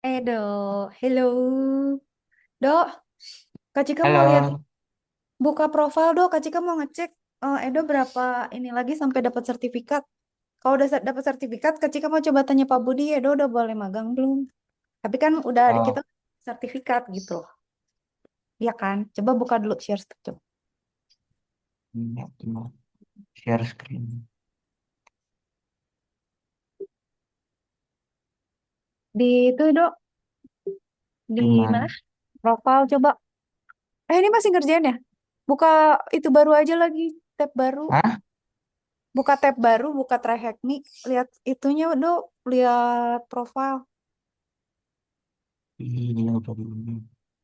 Edo, hello. Dok, Kak Cika mau lihat Halo, buka profil Dok. Kak Cika mau ngecek Edo berapa ini lagi sampai dapat sertifikat. Kalau udah dapat sertifikat, Kak Cika mau coba tanya Pak Budi, Edo udah boleh magang belum? Tapi kan udah ada kita oh, sertifikat gitu loh. Iya kan? Coba buka dulu share coba. ini cuma share screen. Di itu Dok, di mana? Cuman, Profil coba. Ini masih ngerjain ya? Buka itu baru aja lagi, tab baru. ah, Buka tab baru, buka try hack me. Lihat itunya Dok, lihat profil. ini udah ini.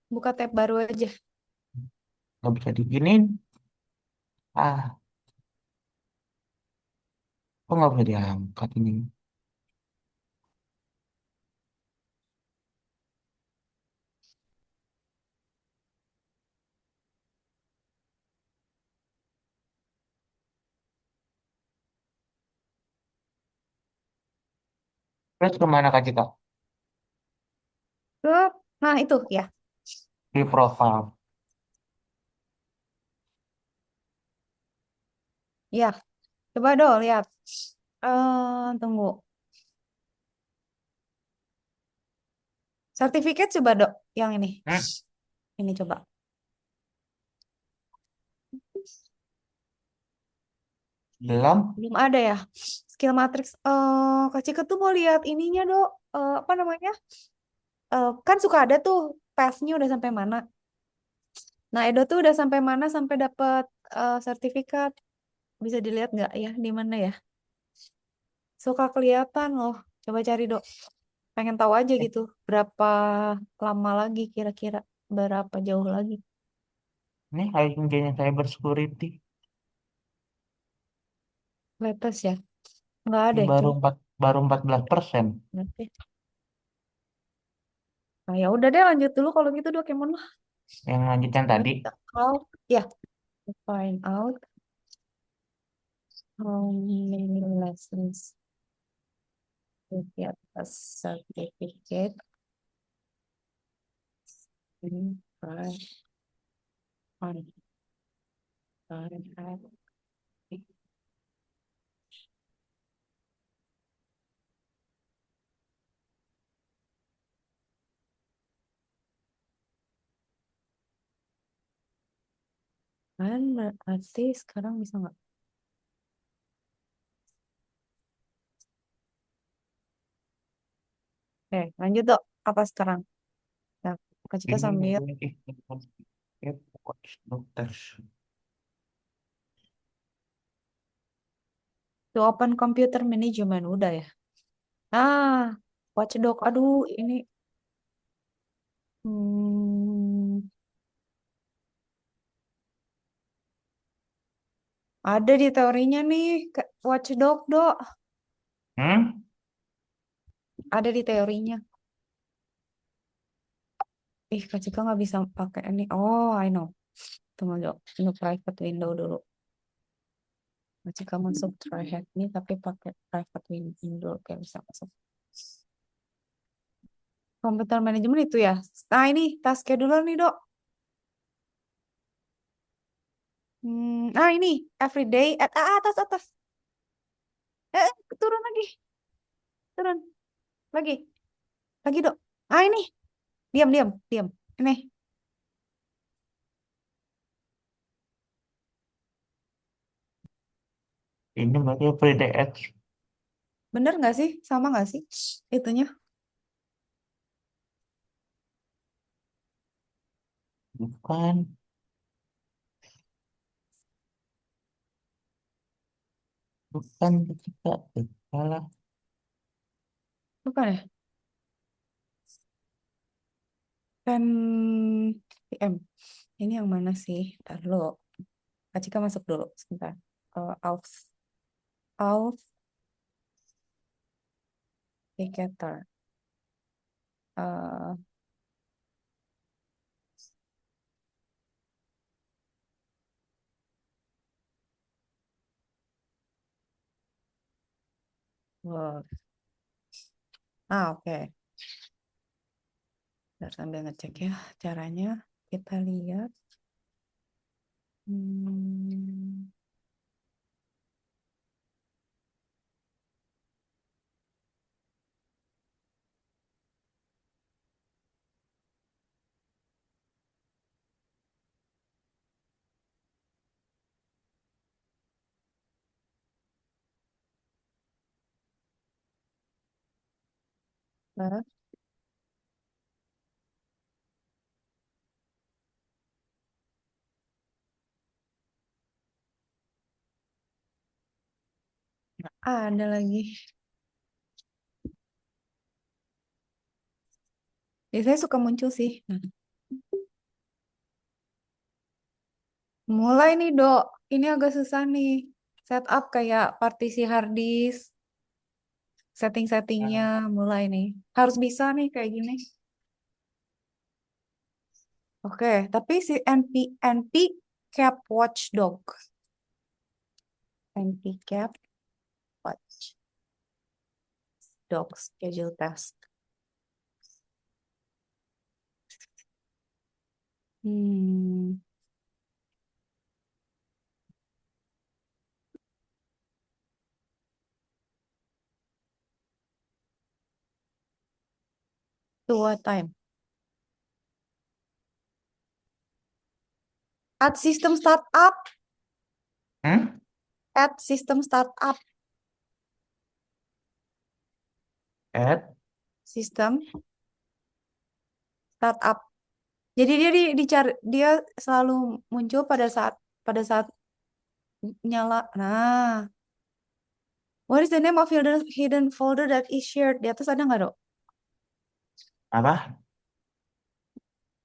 Buka tab baru aja. Nggak bisa diginin. Ah, kok nggak bisa diangkat ini? Terus kemana Kak Cika? Ke, nah itu ya, Di profile. ya. Coba dong lihat. Tunggu. Sertifikat coba dok, yang ini. Hmm, Ini coba. belum? Belum ada ya. Skill matrix. Kak Cika tuh mau lihat ininya dok. Apa namanya? Kan suka ada tuh pass-nya udah sampai mana. Nah Edo tuh udah sampai mana sampai dapat sertifikat. Bisa dilihat nggak ya di mana ya? Suka kelihatan loh. Coba cari dok. Pengen tahu aja Eh, gitu. Berapa lama lagi kira-kira. Berapa jauh lagi. Ini harus menjadi cyber security. Latest ya. Nggak Ini ada itu. baru 14%. Berarti. Nah, ya udah deh lanjut dulu kalau gitu dok. Yang mana? Yang lanjutan tadi. Out. Ya, find out how many lessons to get a certificate in Fahrenheit. Kan berarti sekarang bisa nggak? Lanjut dok. Apa sekarang? Nah, Kak Cika Ini sambil dokter. to open computer management udah ya. Ah, watchdog. Aduh, ini hmm, ada di teorinya nih, watchdog dok. Hmm? Ada di teorinya. Kak Cika nggak bisa pakai ini. Oh, I know. Tunggu dok. Ini private window dulu. Kak Cika masuk try hack ini tapi pakai private window kayak bisa masuk. Komputer manajemen itu ya. Nah ini task scheduler nih dok. Ini everyday at atas atas. Turun lagi. Turun lagi. Lagi dok. Ini diam diam diam. Ini Ini berarti PDX. bener nggak sih? Sama nggak sih itunya? Bukan. Bukan kita. Salah. Bukan ya? Kan PM. Ini yang mana sih? Ntar dulu. Kak Cika masuk dulu sebentar. Authenticator. Eh, Word. Oke. Bentar, sambil ngecek ya caranya. Kita lihat. Hmm, bentar. Ada lagi. Biasanya suka muncul sih. Nah, mulai nih, Dok. Ini agak susah nih. Setup kayak partisi hard disk, setting-settingnya Hmm. mulai nih. Harus bisa nih kayak gini. Oke, tapi si NP cap watchdog. NP cap watchdog schedule test. Hmm, to what time? At system startup. Hmm? At system startup. Add System startup. Jadi dia dicari, dia selalu muncul pada saat nyala. Nah, what is the name of hidden folder that is shared? Di atas ada nggak, Dok? apa?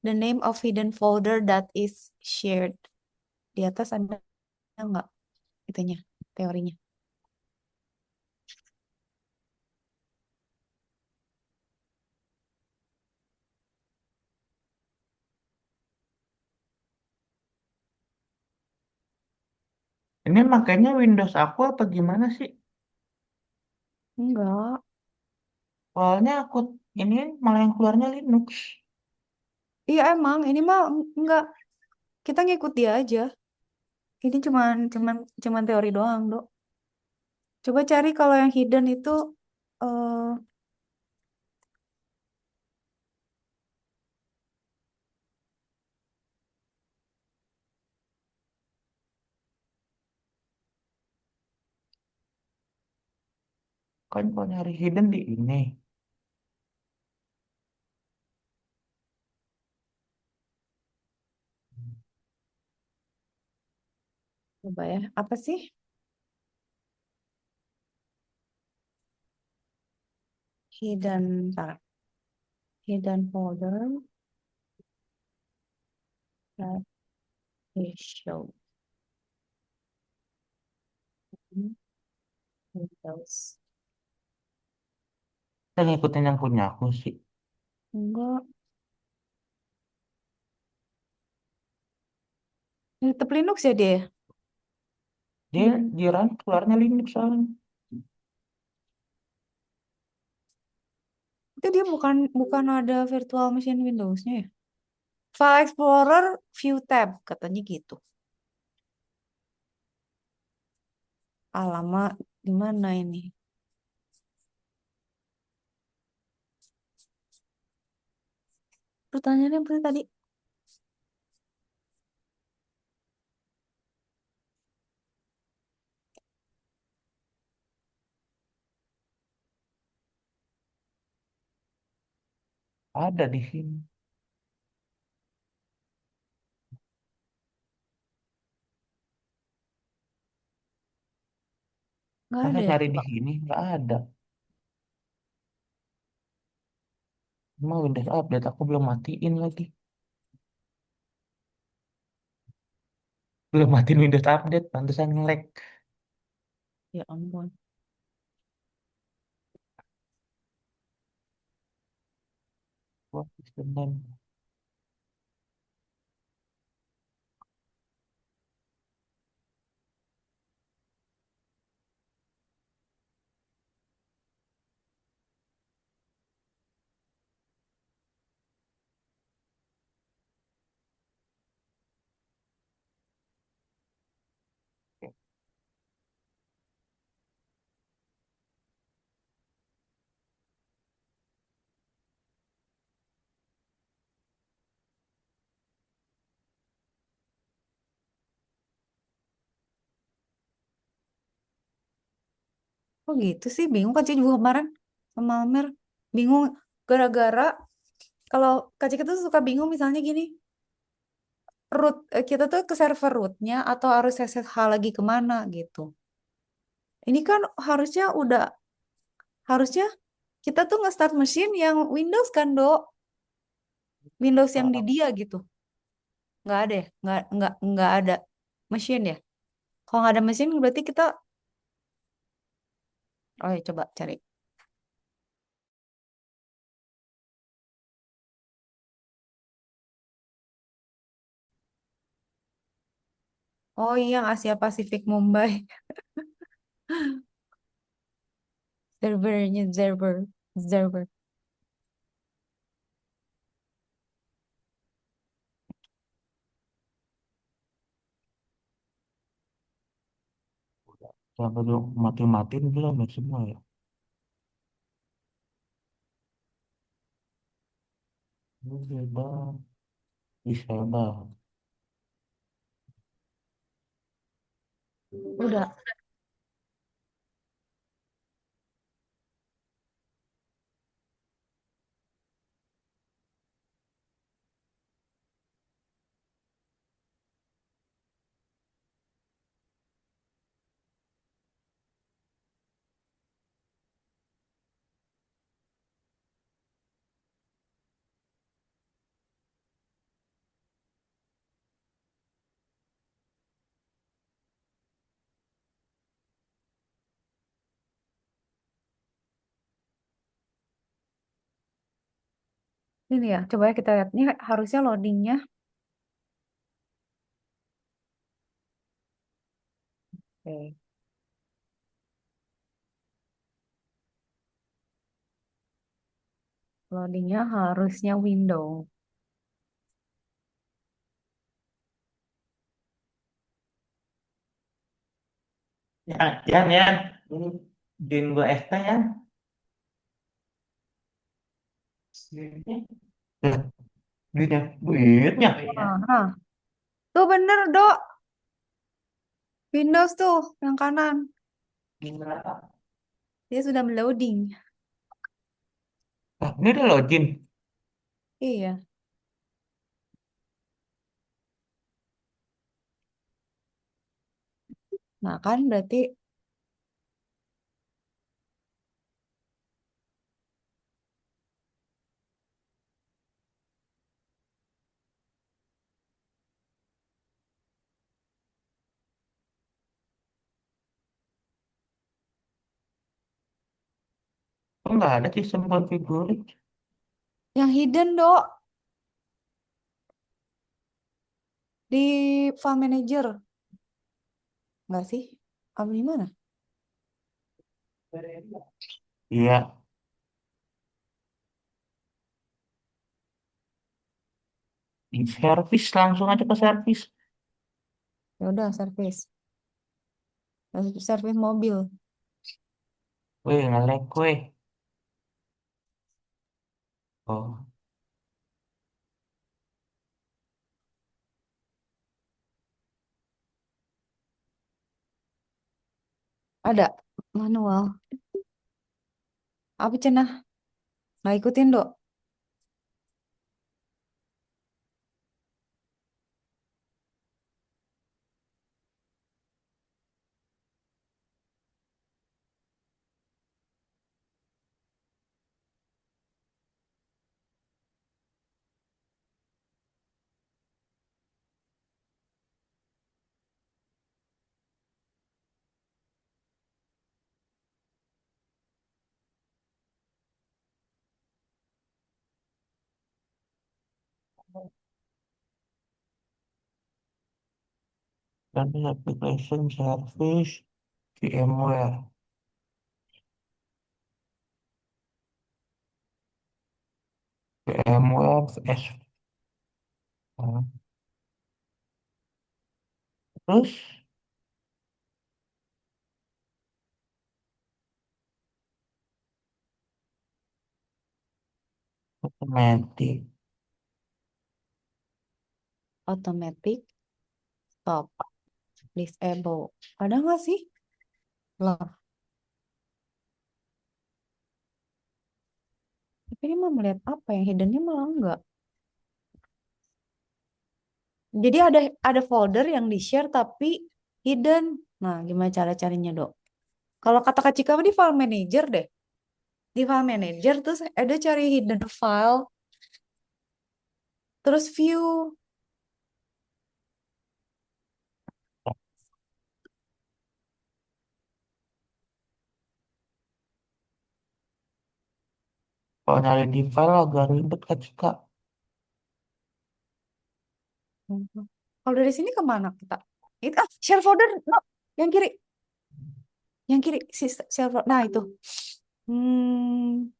The name of hidden folder that is shared. Di atas ada nggak itunya, teorinya? Ini makanya Windows aku apa gimana sih? Enggak. Soalnya aku ini malah yang keluarnya Linux. Iya emang, ini mah enggak. Kita ngikut dia aja. Ini cuman teori doang, Dok. Coba cari kalau yang hidden itu eh Kan kalau nyari hidden di ini. coba ya. Apa sih? Ntar. Hidden folder that is shown in Windows. Kita ngikutin yang punya aku sih. Enggak. Tetap Linux ya dia? Dia Hmm. di run keluarnya Linux soalnya. Itu dia bukan bukan ada virtual machine Windows-nya ya? File Explorer View Tab katanya gitu. Alamat di mana ini? Pertanyaannya apa tadi? Ada di sini. Nggak Masa ada ya? cari di Coba. sini nggak ada. Emang Windows update aku belum matiin lagi. Belum matiin Windows update, pantesan nge-lag. Ya ampun. What is the name? Oh gitu sih, bingung Kak Cika juga kemarin sama Amer. Bingung gara-gara kalau Kak Cika tuh suka bingung misalnya gini, kita tuh ke server rootnya atau harus SSH lagi kemana gitu. Ini kan harusnya kita tuh nge-start mesin yang Windows kan, Dok. Windows yang di Ah, dia gitu. Nggak ada ya? Nggak ada mesin ya? Kalau nggak ada mesin berarti kita, oh ya coba cari. Oh iya, Asia Pasifik Mumbai. Server. Sampai lu mati-matiin belum ya semua ya? Disable. Disable. Udah, ini ya. Coba ya kita lihat. Ini harusnya loadingnya. Oke. Loadingnya harusnya window. Ya, Yan, Yan. Ini join gue FK ya. Lah, duitnya. Nah, tuh bener, Dok. Windows tuh, yang kanan. Gimana? Dia sudah meloading. Ah, ini udah login. Iya. Nah, kan berarti Oh, nggak ada sistem konfigurasi. yang hidden, Dok, di file manager. Enggak sih? Apa di mana? Iya, di servis langsung aja ke servis. Ya udah, service. Service mobil. Wih, nge-lag weh. Oh, Ada manual. Apa cenah? Nggak ikutin, Dok. Database application service VMware. VMware S. Terus automatic. Automatic stop disable. Ada nggak sih? Loh, tapi ini mau melihat apa yang hiddennya malah enggak. Jadi ada folder yang di share tapi hidden. Nah, gimana cara carinya, Dok? Kalau kata Kak Cika mah di file manager deh. Di file manager terus ada cari hidden file, terus view. Kalau nyari di file agak ribet Kak Cika. Mhm. Kalau dari sini kemana kita? Itu, share folder, no, yang kiri, share folder. Nah itu,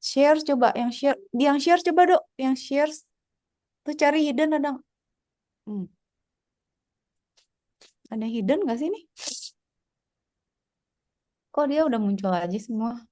share coba, yang share coba dok, yang share tuh cari hidden hmm, ada hidden nggak sih nih? Kok dia udah muncul aja semua?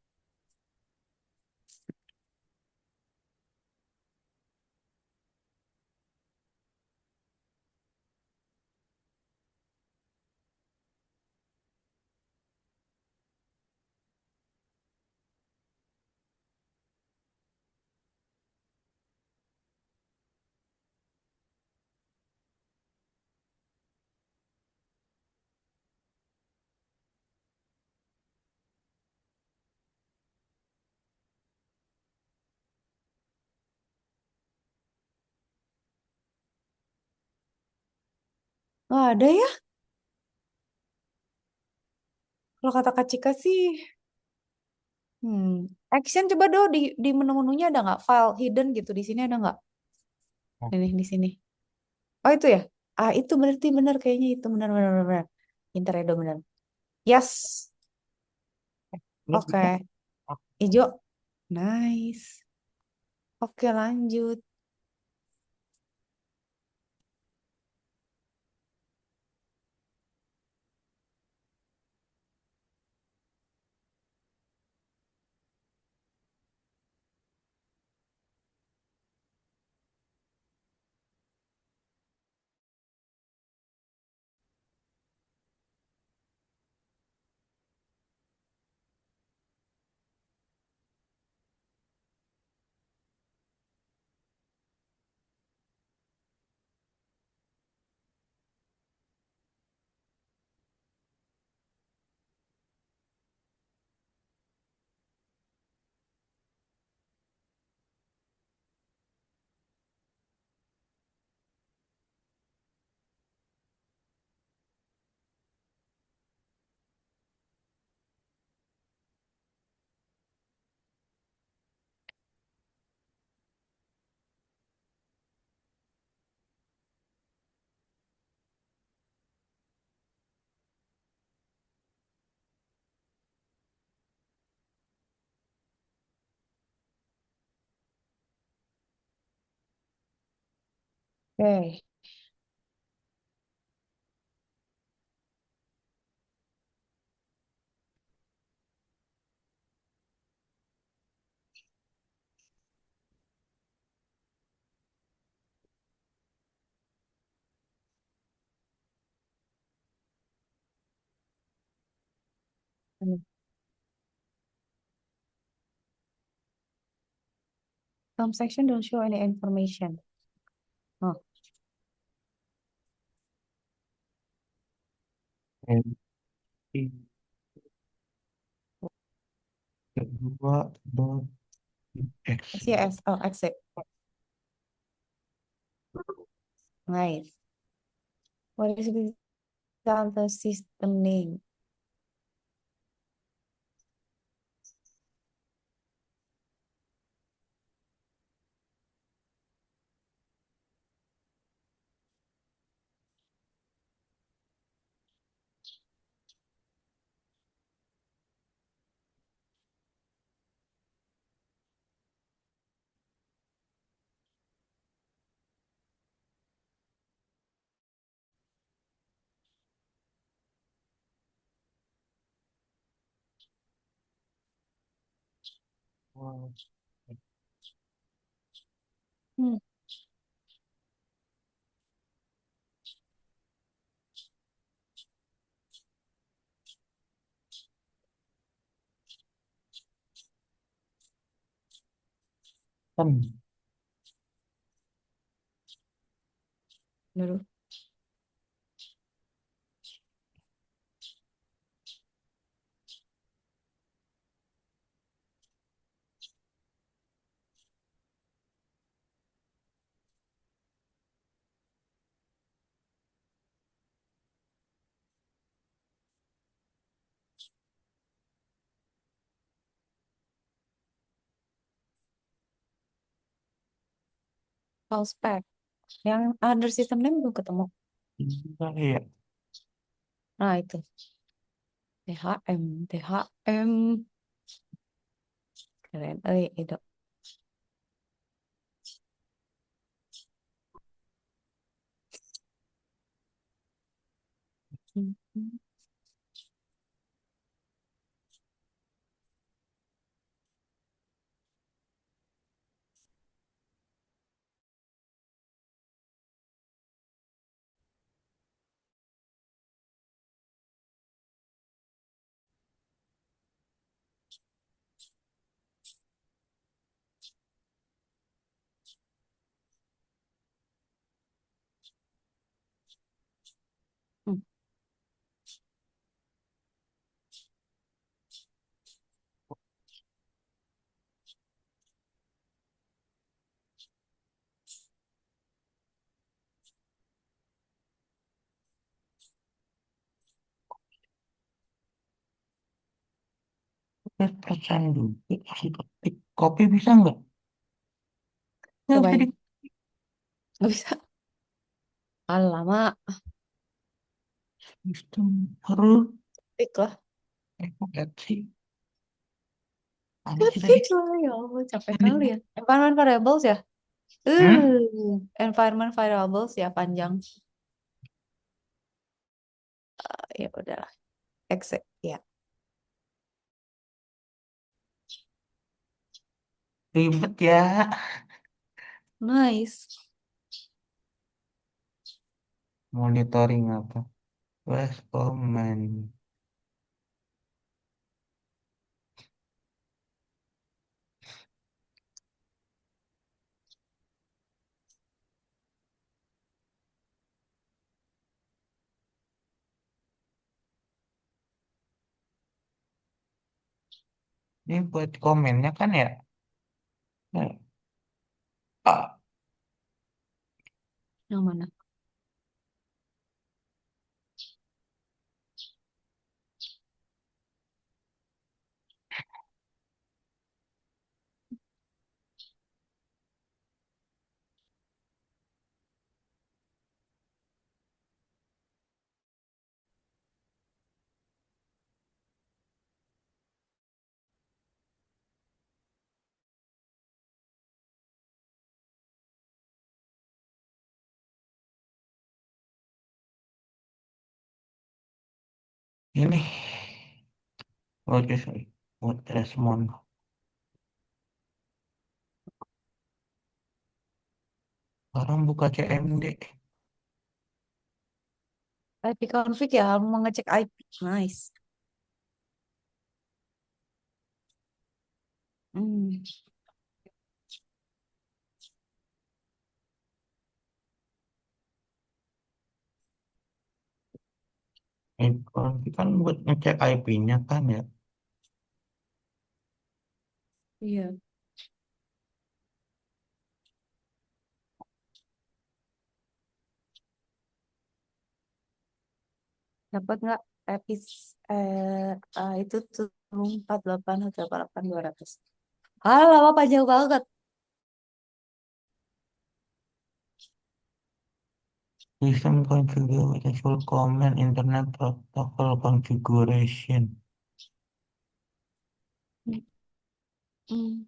Nggak ada ya? Kalau kata Kak Cika sih, action coba dong di menu-menunya ada nggak file hidden gitu di sini ada nggak? Ini di sini. Oh itu ya? Ah itu berarti benar kayaknya itu benar benar benar. Benar. Pinter ya, Do, benar. Yes. Ini Oke. Ijo. Nice. Oke, lanjut. Oke. Hmm. Some section don't show any information. Oh, kedua dot exe. yes. Oh, accept. Nice. What is the data system name? Hmm. Kan Dulu. File spec. Yang under system name belum ketemu. enggak ya. Nah, itu. THM. THM. Keren. Itu. Hmm. Hmm. Perasaan dulu. Kasih ketik. Kopi bisa nggak? Nggak bisa di Cobain. Nggak bisa. Alamak. sistem harus Ketik lah. sih. Apa sih tadi? Ketik lah. Ya Allah, capek kali ya. Environment variables ya? Hmm? Environment variables ya panjang. Ya udahlah. Exit. Ya. Ribet ya. Nice. Monitoring apa? West comment. Ini buat komennya kan ya? Nah, ah, Yang mana? ini. Oke, sorry. Buat respon. Sekarang buka CMD. IP config ya, mau ngecek IP. Nice. Hmm. Kan buat ngecek IP-nya kan ya. Iya. Dapat nggak itu tuh 48 atau 48 200. Ah, lama panjang banget. System configure with a full command internet protocol configuration. Hmm.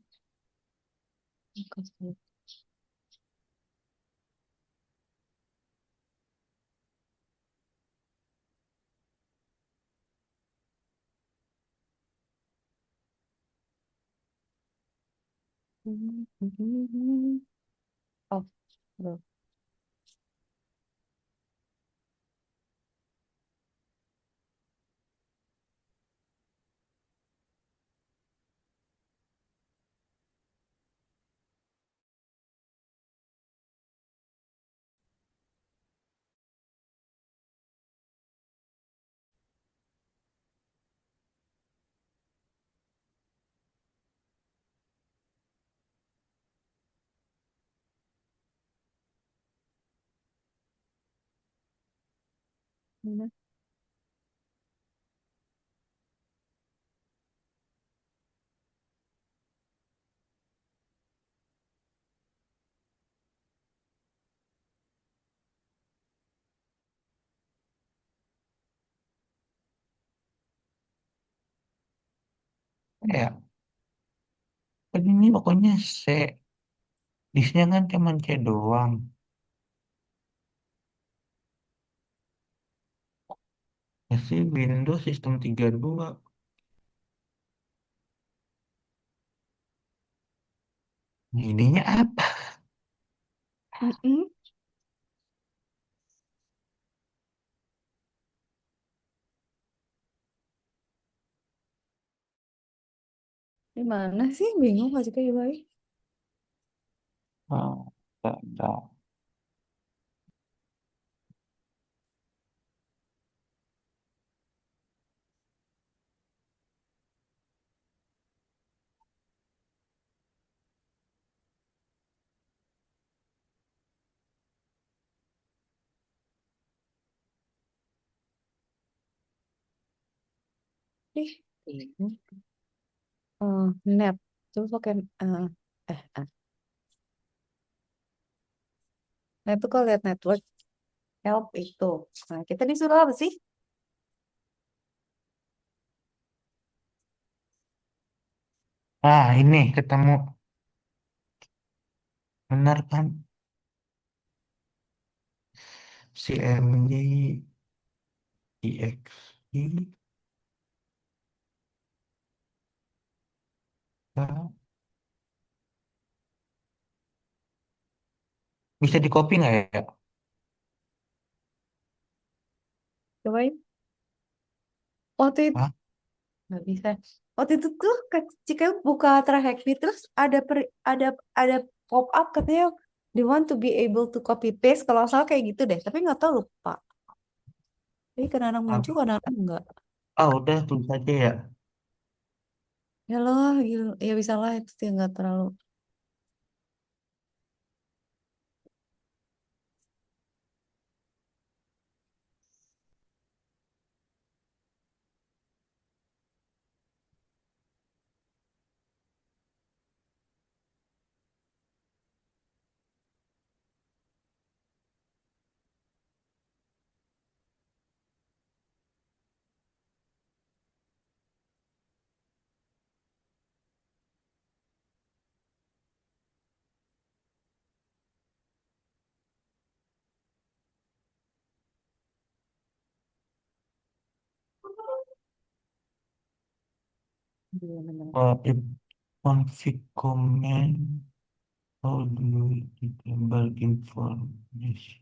Oh, bro. Mana? Ya, kan ini pokoknya C. Disknya kan cuma C doang. Ya sih Windows sistem 32. Ininya apa? Mm-mm. Di mana sih? Bingung masih kayak baik. Oh, tak. Ih, bingung. Net. Coba pakai net tuh kalau lihat network help itu. Nah, kita disuruh apa sih? Ah, ini ketemu. Benar kan? CMD EXE. Ah, bisa di copy nggak ya? Cobain. Waktu itu Hah? nggak bisa. Waktu itu tuh ketika buka Trahekmi terus ada pop up katanya they want to be able to copy paste kalau nggak salah kayak gitu deh. Tapi nggak tahu lupa. Jadi kadang-kadang muncul, Ah, kadang-kadang enggak. udah tulis aja ya. Ya loh, gitu. Ya bisa lah itu sih nggak terlalu. Iya, bener. If config command, how do you disable information?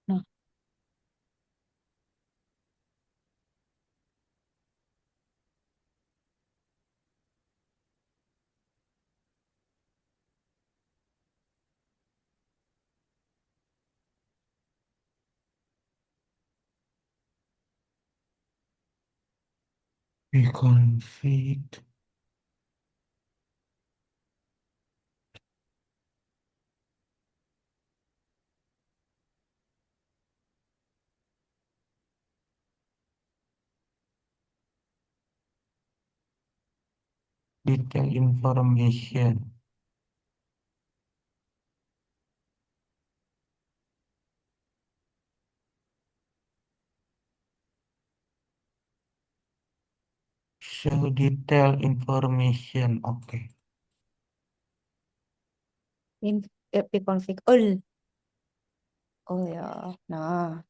Nah, Reconfig detail information. Show detail information. Oke. in config all. Oh ya. Nah,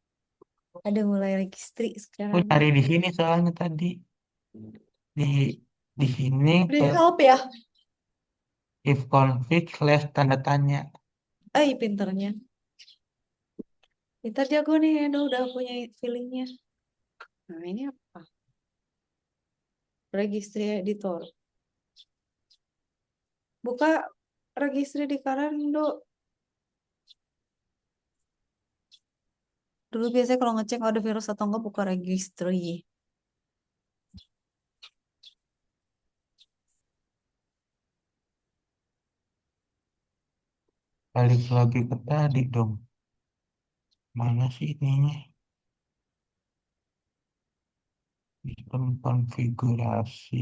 Ada mulai registry Aku sekarang. cari di sini soalnya tadi di di sini Di ke help ya. if config slash tanda tanya. Pinternya. Pinter jago nih, Edo udah punya feelingnya. Nah, ini apa? Registry editor. Buka registry di kanan, Do. Dulu biasanya kalau ngecek ada virus atau enggak buka registry. Balik lagi ke tadi dong. Mana sih ininya? Sistem konfigurasi.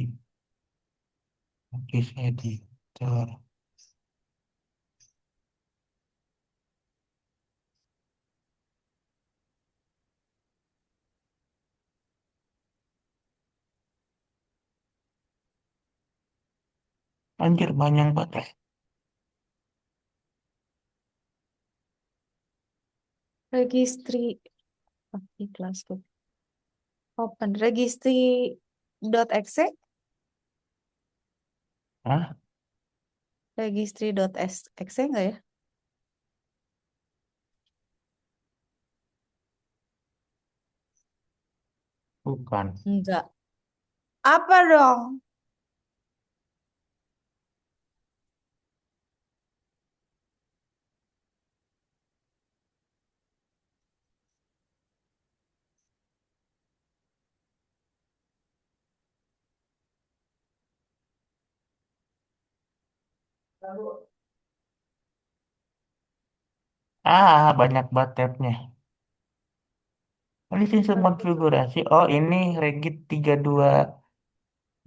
Office editor. Anjir banyak banget. Registry. Kelas tuh. Open registry.exe. Hah? Registry.exe enggak ya? Bukan. Enggak. Apa dong? Banyak banget tabnya. Ini sistem konfigurasi. Oh, ini Regit 32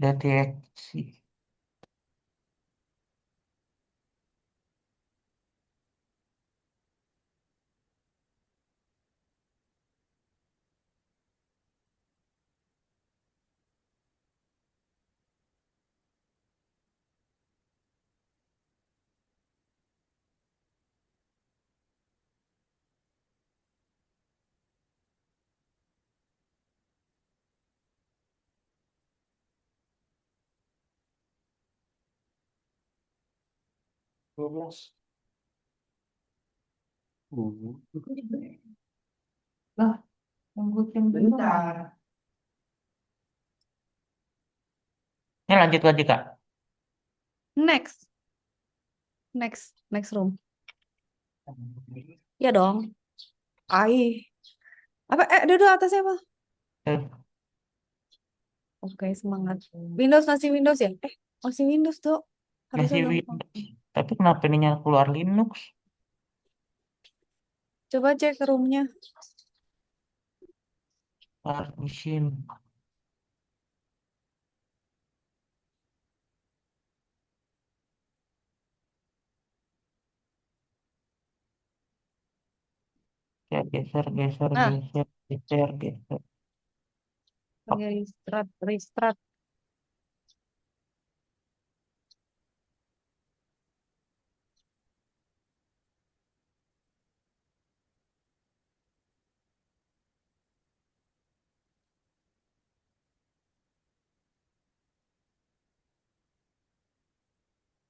deteksi. Lah, tunggu bentar. Ini lanjut lagi, Kak. Next. Next room. Ya dong. Ai. Apa? Duduk atasnya apa? Eh, Oke, semangat. Windows masih Windows ya? Masih Windows, Dok. Harusnya masih gampang. Windows. Tapi kenapa ininya keluar Linux? Coba cek roomnya. Partition. Ya, geser, geser, Nah, geser, geser, geser. restart.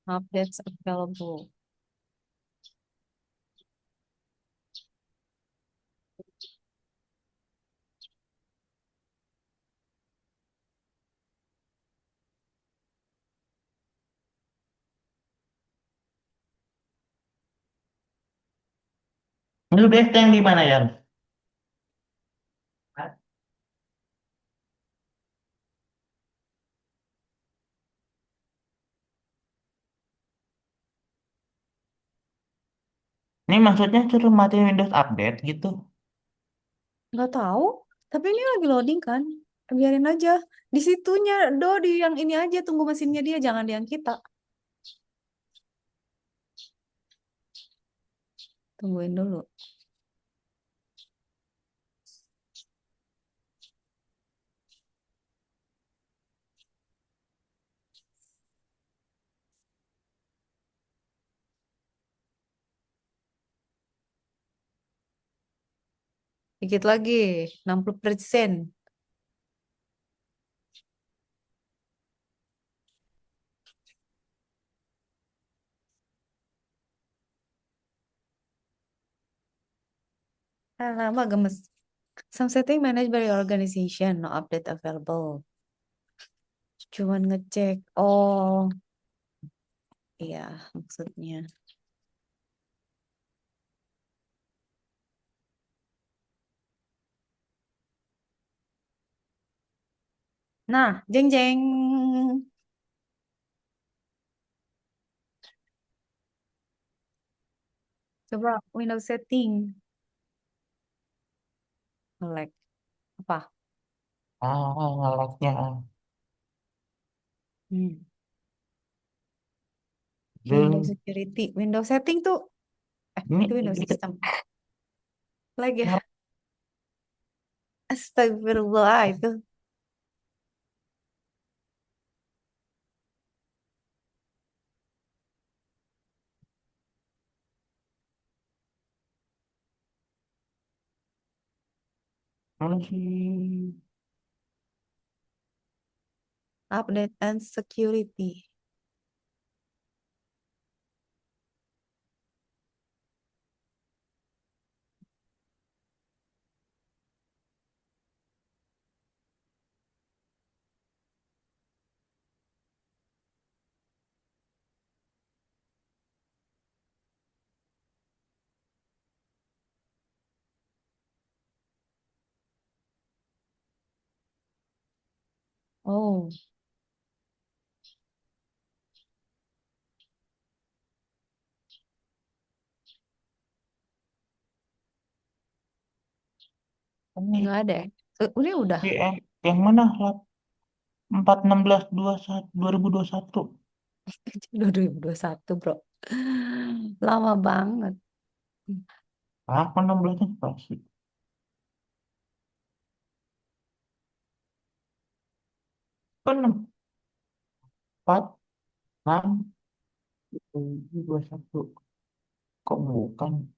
Updates available. Lu best yang di mana ya? Ini maksudnya suruh matiin Windows Update gitu. Nggak tahu. Tapi ini lagi loading kan? Biarin aja. Di situnya, di yang ini aja. Tunggu mesinnya dia, jangan di yang kita. Tungguin dulu. Dikit lagi, 60%. Lama gemes. Some setting managed by your organization, no update available. Cuman ngecek. Oh, iya maksudnya. Nah, jeng jeng. Coba Windows setting. Select apa? Ngelaknya. Hmm. Windows Dulu. security. Windows setting tuh, Ini itu Windows system. Lagi ya. ngelak Astagfirullah itu. mana sih? Update and security. Oh, Ini nggak ada ya? Ini udah. yang mana? 4/16/21 2021. 2021, bro. Lama banget. Apa 16-nya pasti? Kan 4/6/2021. Kok bukan?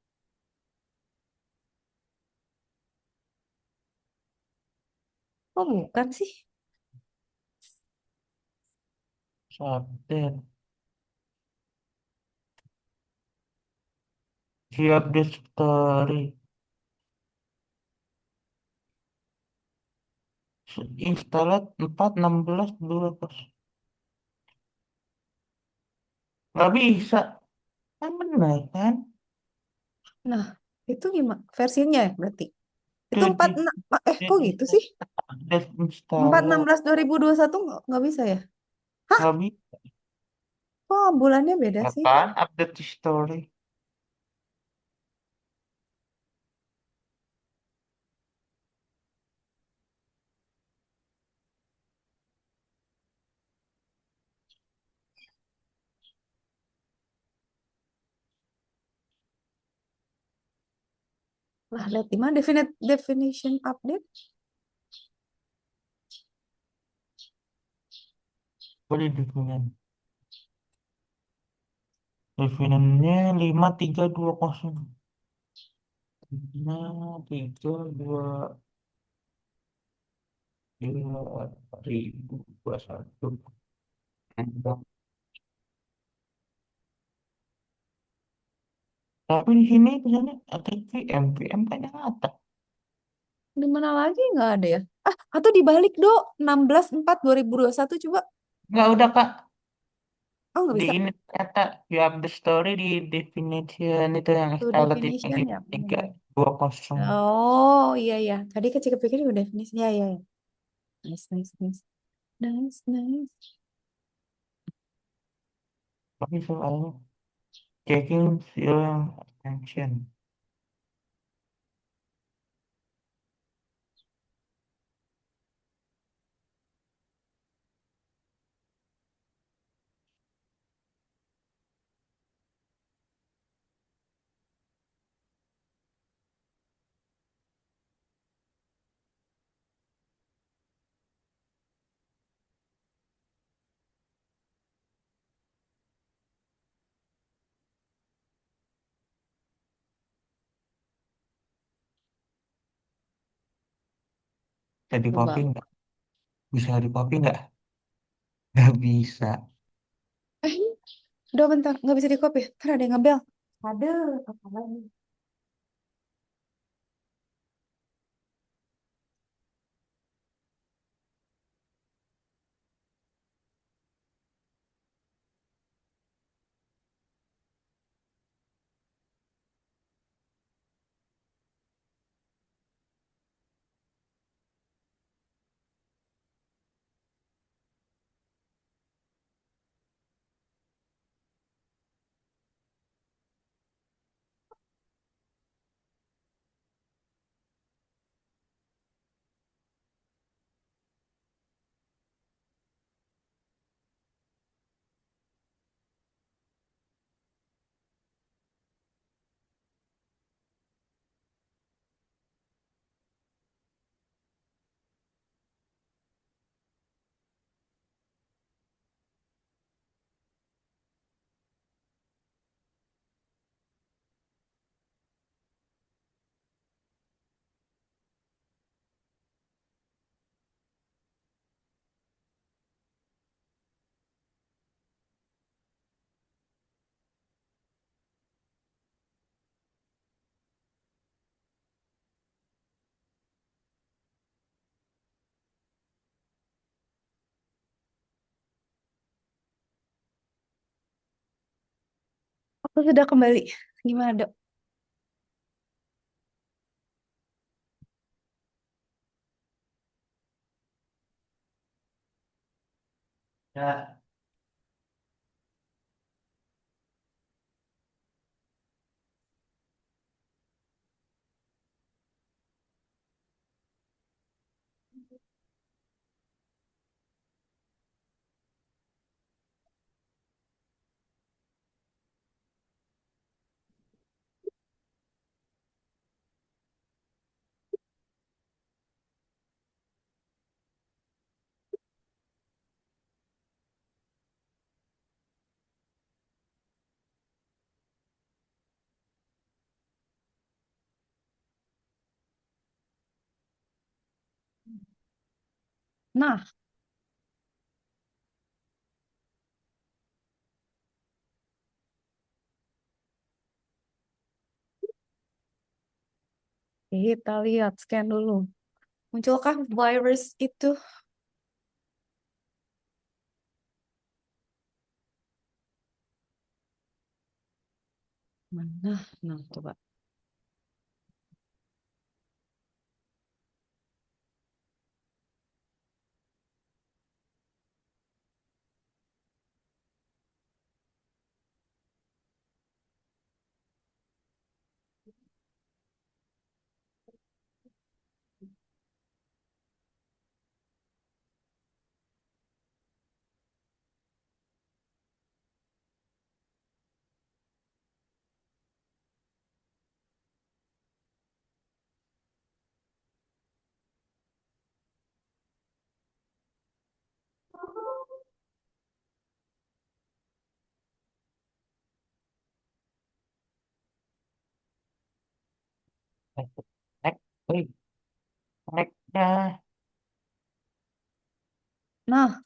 Oh, bukan sih. Update. Siap update story. Installed 4/16/20. Nggak bisa. Kan benar kan? Nah, itu gimana? Versinya ya berarti. Itu Tuh empat enam, kok gitu sih? update Empat enam installer. belas 2021 nggak bisa ya? Hah? Nggak bisa. Kok bulannya beda sih? Apaan? Update story. Lah, lihat di mana definition update? Boleh definisinya. Definisinya 5320. 5322021. Tapi di sini misalnya ada VM kan yang ada. Di mana lagi nggak ada ya? Ah, atau dibalik, Dok. 16/4/2021 coba. Nggak udah Kak. Oh, nggak Di bisa. ini ternyata you have the story di definition itu yang Tuh installed itu definition ya, tiga benar. dua kosong. Oh, iya ya. Tadi kecil kepikir udah definisi. Ya, ya, ya. Nice, nice, nice. Nice, nice. Tapi soalnya checking film attention. Bisa di copy Coba. nggak? Bisa di copy nggak? Nggak bisa. Eh, udah bentar, nggak bisa di copy. Ntar ada yang ngebel. Aduh, apa lagi? Aku sudah kembali. Gimana, Dok? Ya, Nah, kita lihat scan dulu. Munculkah virus itu? Mana? Nah, coba. connect, wih, connect dah. Nah,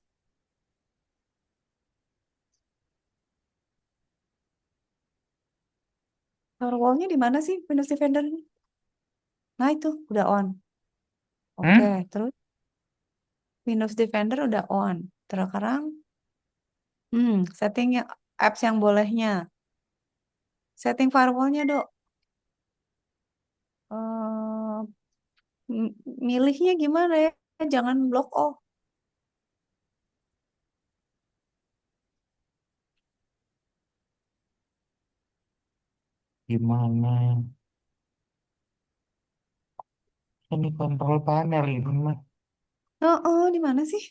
firewallnya di mana sih Windows Defender? Nah, itu udah on. Oke, Hmm? terus Windows Defender udah on. Terus sekarang, setting apps yang bolehnya. Setting firewallnya, Dok. Eh, milihnya gimana ya? Jangan block off. Gimana? Ini kontrol panel ini mah. Oh, di mana sih?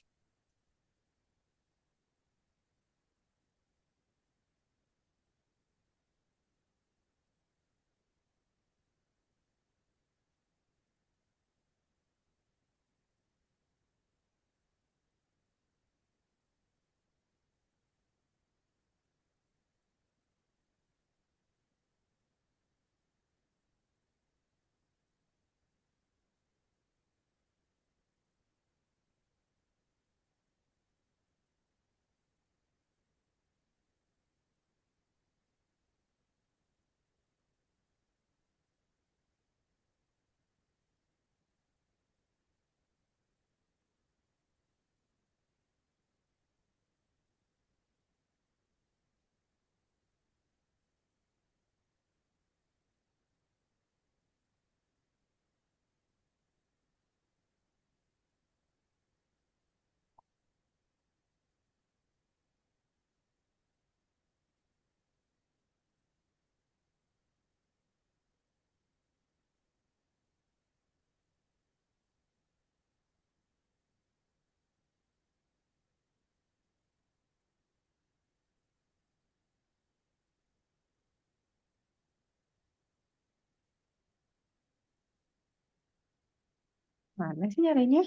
Mana sih nyarinya?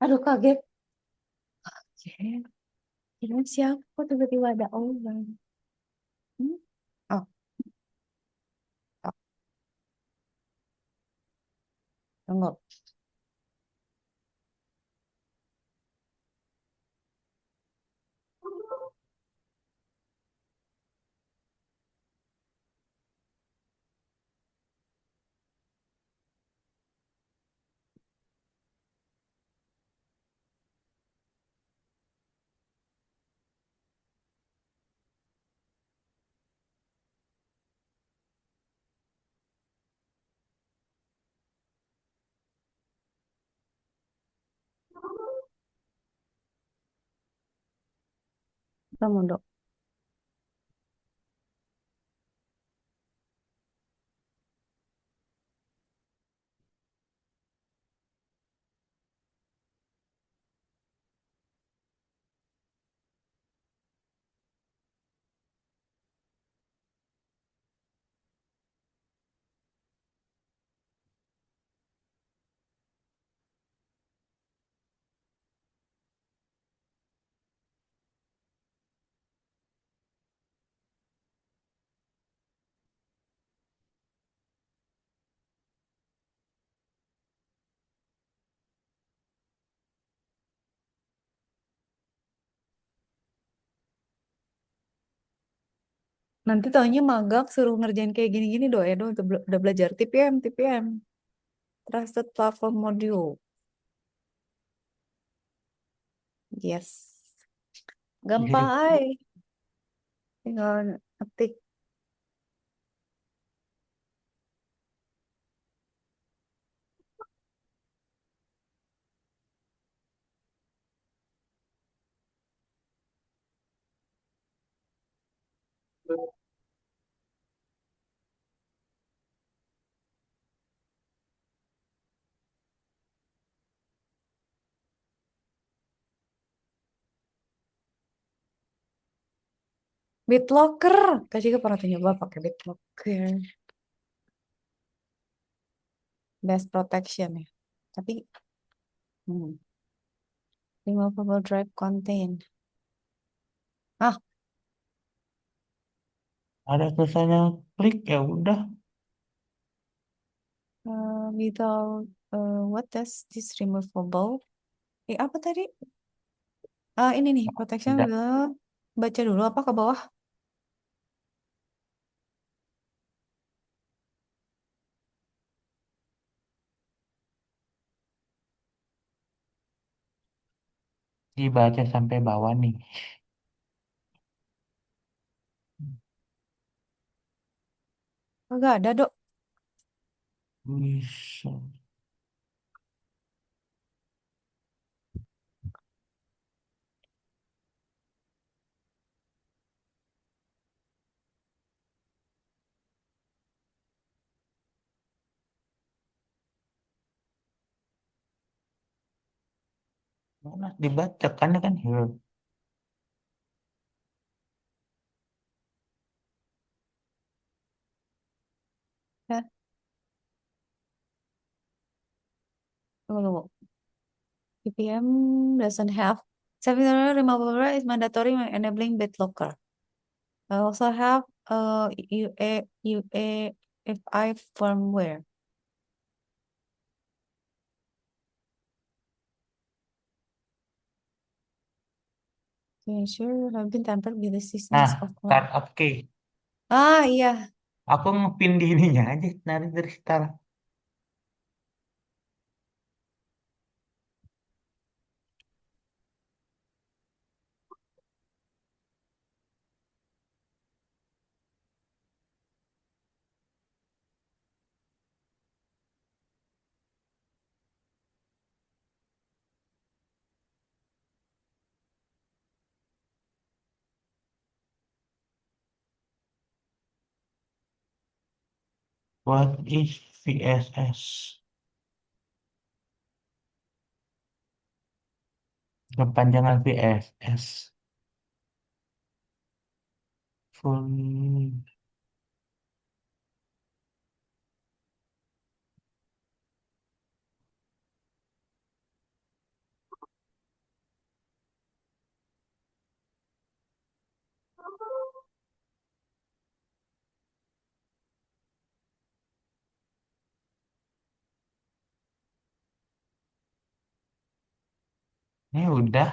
Aduh kaget. Kaget. Kirain siapa? Kok tiba-tiba ada orang? Hmm? Oh, oh, tunggu. Tunggu dong. Nanti taunya magang suruh ngerjain kayak gini-gini doh Edo udah belajar TPM, TPM. Trusted Platform Module. Yes. Jadi Gampang ay. Tinggal ngetik. BitLocker. Kak juga pernah tuh nyoba pakai BitLocker. Best protection ya. Tapi hmm, removable drive contain. Ah, ada tulisannya klik ya udah. without what does this removable? Apa tadi? Ah, ini nih protection Tidak udah baca dulu apa ke bawah? dibaca sampai bawah nih. Enggak ada, Dok. Bisa. Mana dibaca kan here. Ya, tunggu, tunggu. PPM doesn't have Seven removable is mandatory when enabling BitLocker. I also have UEFI firmware. To ensure you have been tampered with the Nah, systems of cloud. start up key. Ah, iya. Aku ngepin di ininya aja dari start. What is VSS? Kepanjangan VSS. Full. Ini udah.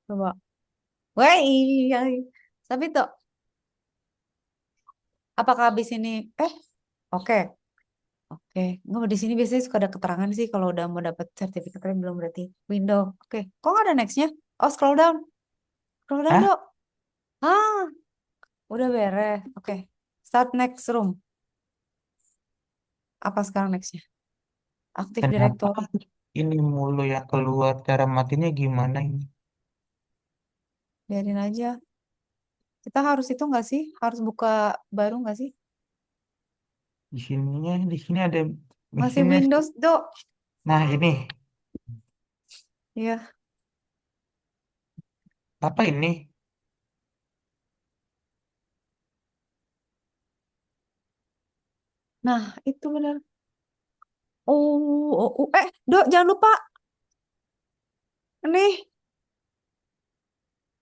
Coba. Wah, iya. Tapi tuh, apakah habis ini? Eh, oke. Oke, nggak di sini biasanya suka ada keterangan sih kalau udah mau dapat sertifikatnya belum berarti window. Oke, kok nggak ada nextnya? Oh, scroll down Hah? dok. Ah, udah beres. Oke, start next room. Apa sekarang nextnya? Active Kenapa Directory. ini mulu ya keluar? Cara matinya gimana ini? Biarin aja. Kita harus itu nggak sih? Harus buka baru nggak sih? Di sini ada Masih mesinnya sih. Windows dok. Nah ini Iya. apa ini? Nah, itu benar. Dok, jangan lupa nih.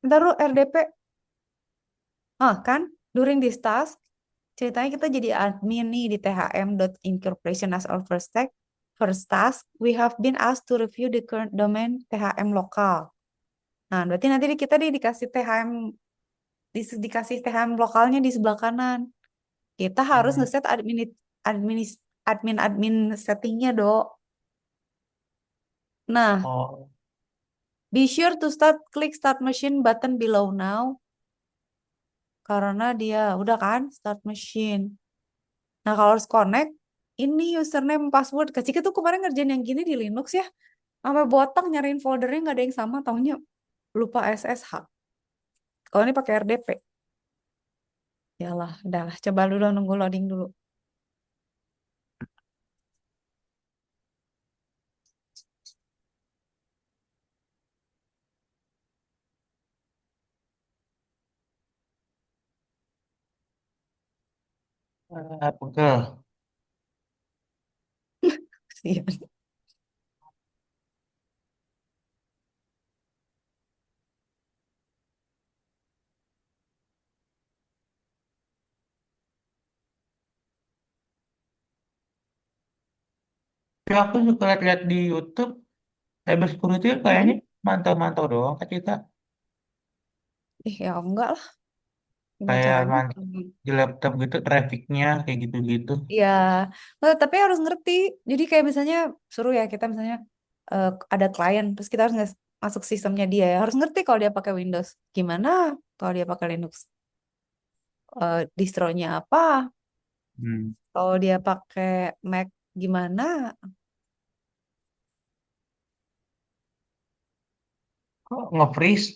Ntar lu RDP. Ah, kan? During this task, ceritanya kita jadi admin nih di thm.incorporation as our first task. First task, we have been asked to review the current domain THM lokal. Nah, berarti nanti kita dikasih THM dikasih THM lokalnya di sebelah kanan. Kita harus Hmm. ngeset admin settingnya, Dok. Nah, Oh, be sure to klik start machine button below now karena dia udah kan start machine. Nah, kalau harus connect, ini username password. Kak Cika tuh kemarin ngerjain yang gini di Linux ya. Sampai botak nyariin foldernya nggak ada yang sama, taunya lupa SSH. Kalau ini pakai RDP. Yalah, udah lah. Coba dulu nunggu loading dulu. pegel. Iya. Tapi aku suka lihat di YouTube, cyber security kayaknya Mm-mm. mantau-mantau doang kan kita. Ih, ya enggak lah. Gimana Kayak caranya? di laptop gitu, trafficnya kayak gitu-gitu. Iya, tapi harus ngerti. Jadi kayak misalnya suruh ya kita misalnya ada klien, terus kita harus masuk sistemnya dia ya. Harus ngerti kalau dia pakai Windows. Gimana kalau dia pakai Linux? Distronya apa? Hmm. Kalau dia pakai Mac gimana? Kok nge-freeze?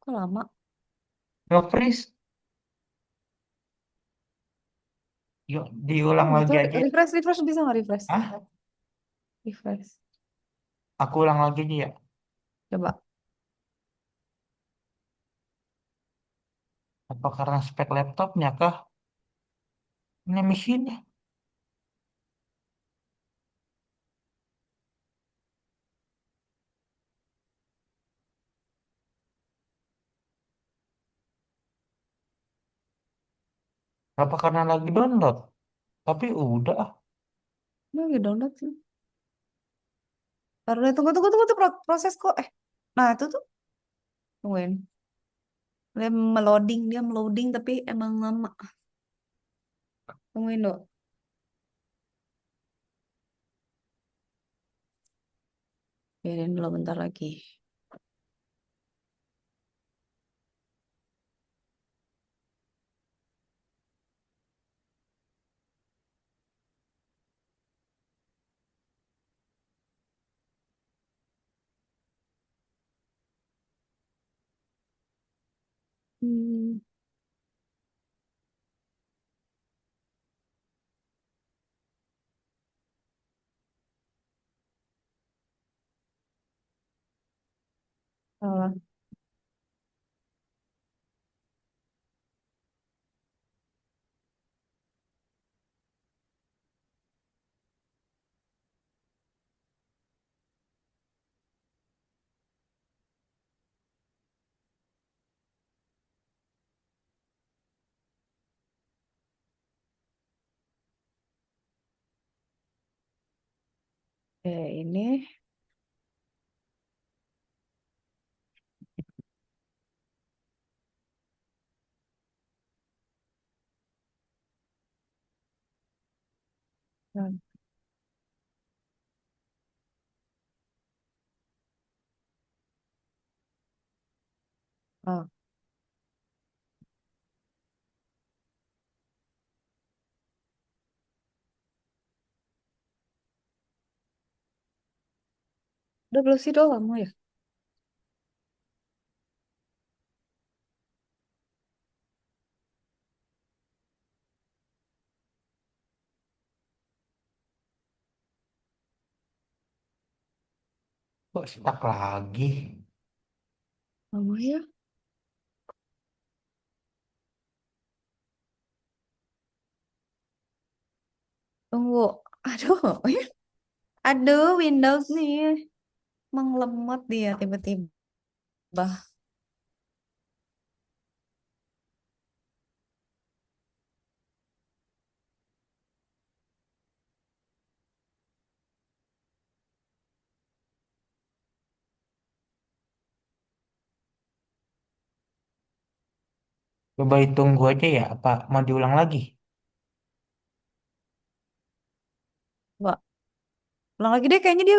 Kok lama? Nge-freeze? Yuk, Oh diulang gitu. lagi aja. Refresh bisa nggak refresh? Ah, Refresh. aku ulang lagi aja ya. Coba. Apa karena spek laptopnya kah? Ini mesinnya. Apa karena lagi download? Tapi udah. Ini lagi download sih. Taruh deh, tunggu tuh proses kok. Nah itu tuh tungguin. Dia meloding tapi emang lama. Tungguin dong. Biarin dulu bentar lagi. Hmm, salah. Ini. Hmm. Oh, udah belum sih lama ya? Kok stuck lagi? Lama ya? Tunggu. Aduh, aduh, Windows nih. Menglemot dia tiba-tiba. Coba ditunggu aja ya. Apa mau diulang lagi? Wah, ulang lagi deh. Kayaknya dia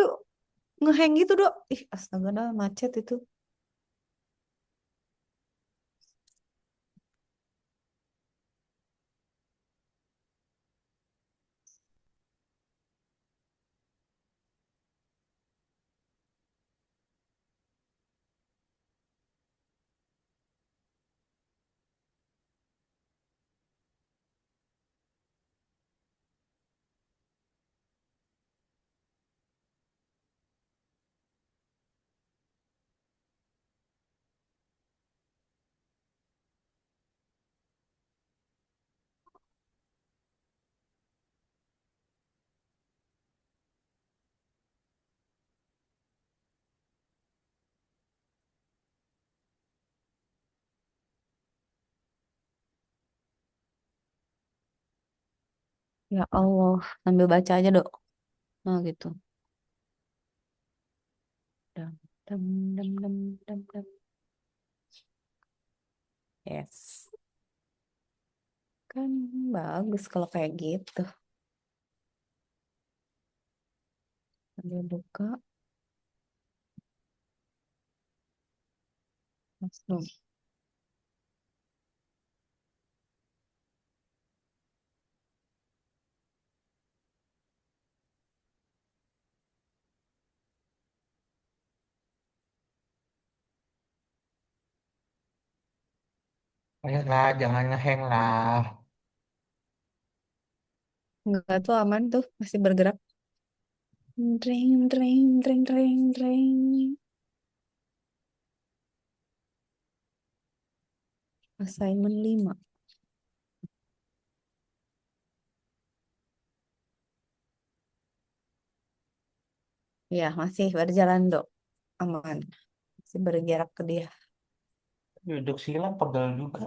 ngehang gitu, Dok. Ih, astaga, dah macet itu. Ya Allah, sambil baca aja, Dok. Nah, gitu. Dam, dam, dam, dam, dam, dam. Yes. Kan bagus kalau kayak gitu. Sambil buka, langsung. Ayolah, jangan ngeheng lah. Enggak tuh aman tuh, masih bergerak. Tring, tring, tring, tring, tring. Assignment 5. Ya, masih berjalan, Dok. Aman. Masih berjarak ke dia. Duduk silang pegel juga.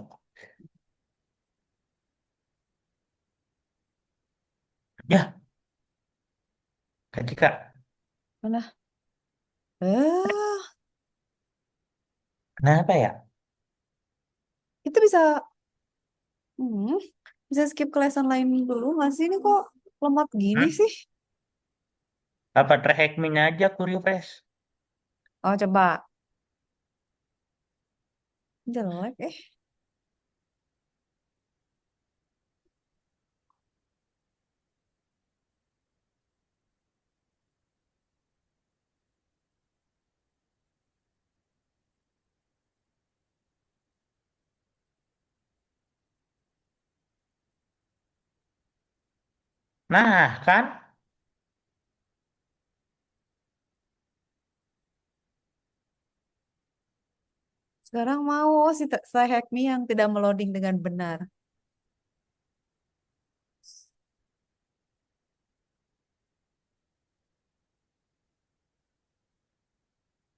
Ya, Kak Cika. Mana? Eh, Kenapa ya? itu bisa, hmm, bisa skip ke lesson lain dulu nggak sih? Ini kok lemot gini Hmm? sih? Apa terhack aja aku refresh? Oh, coba. Jelek, eh. Nah, kan? Sekarang mau si hack me yang tidak meloading dengan benar.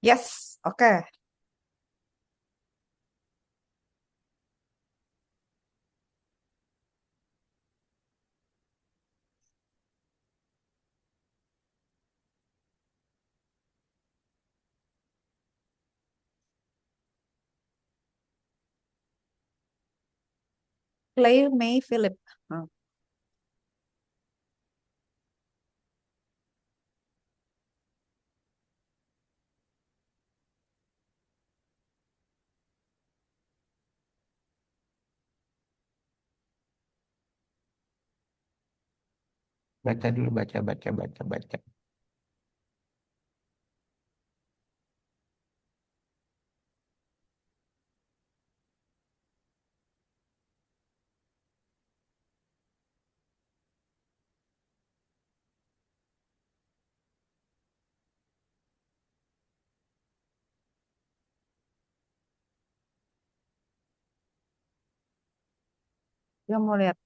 Yes, oke. Claire May Philip. Hmm. Baca dulu, baca, baca, baca, baca. Dia mau lihat.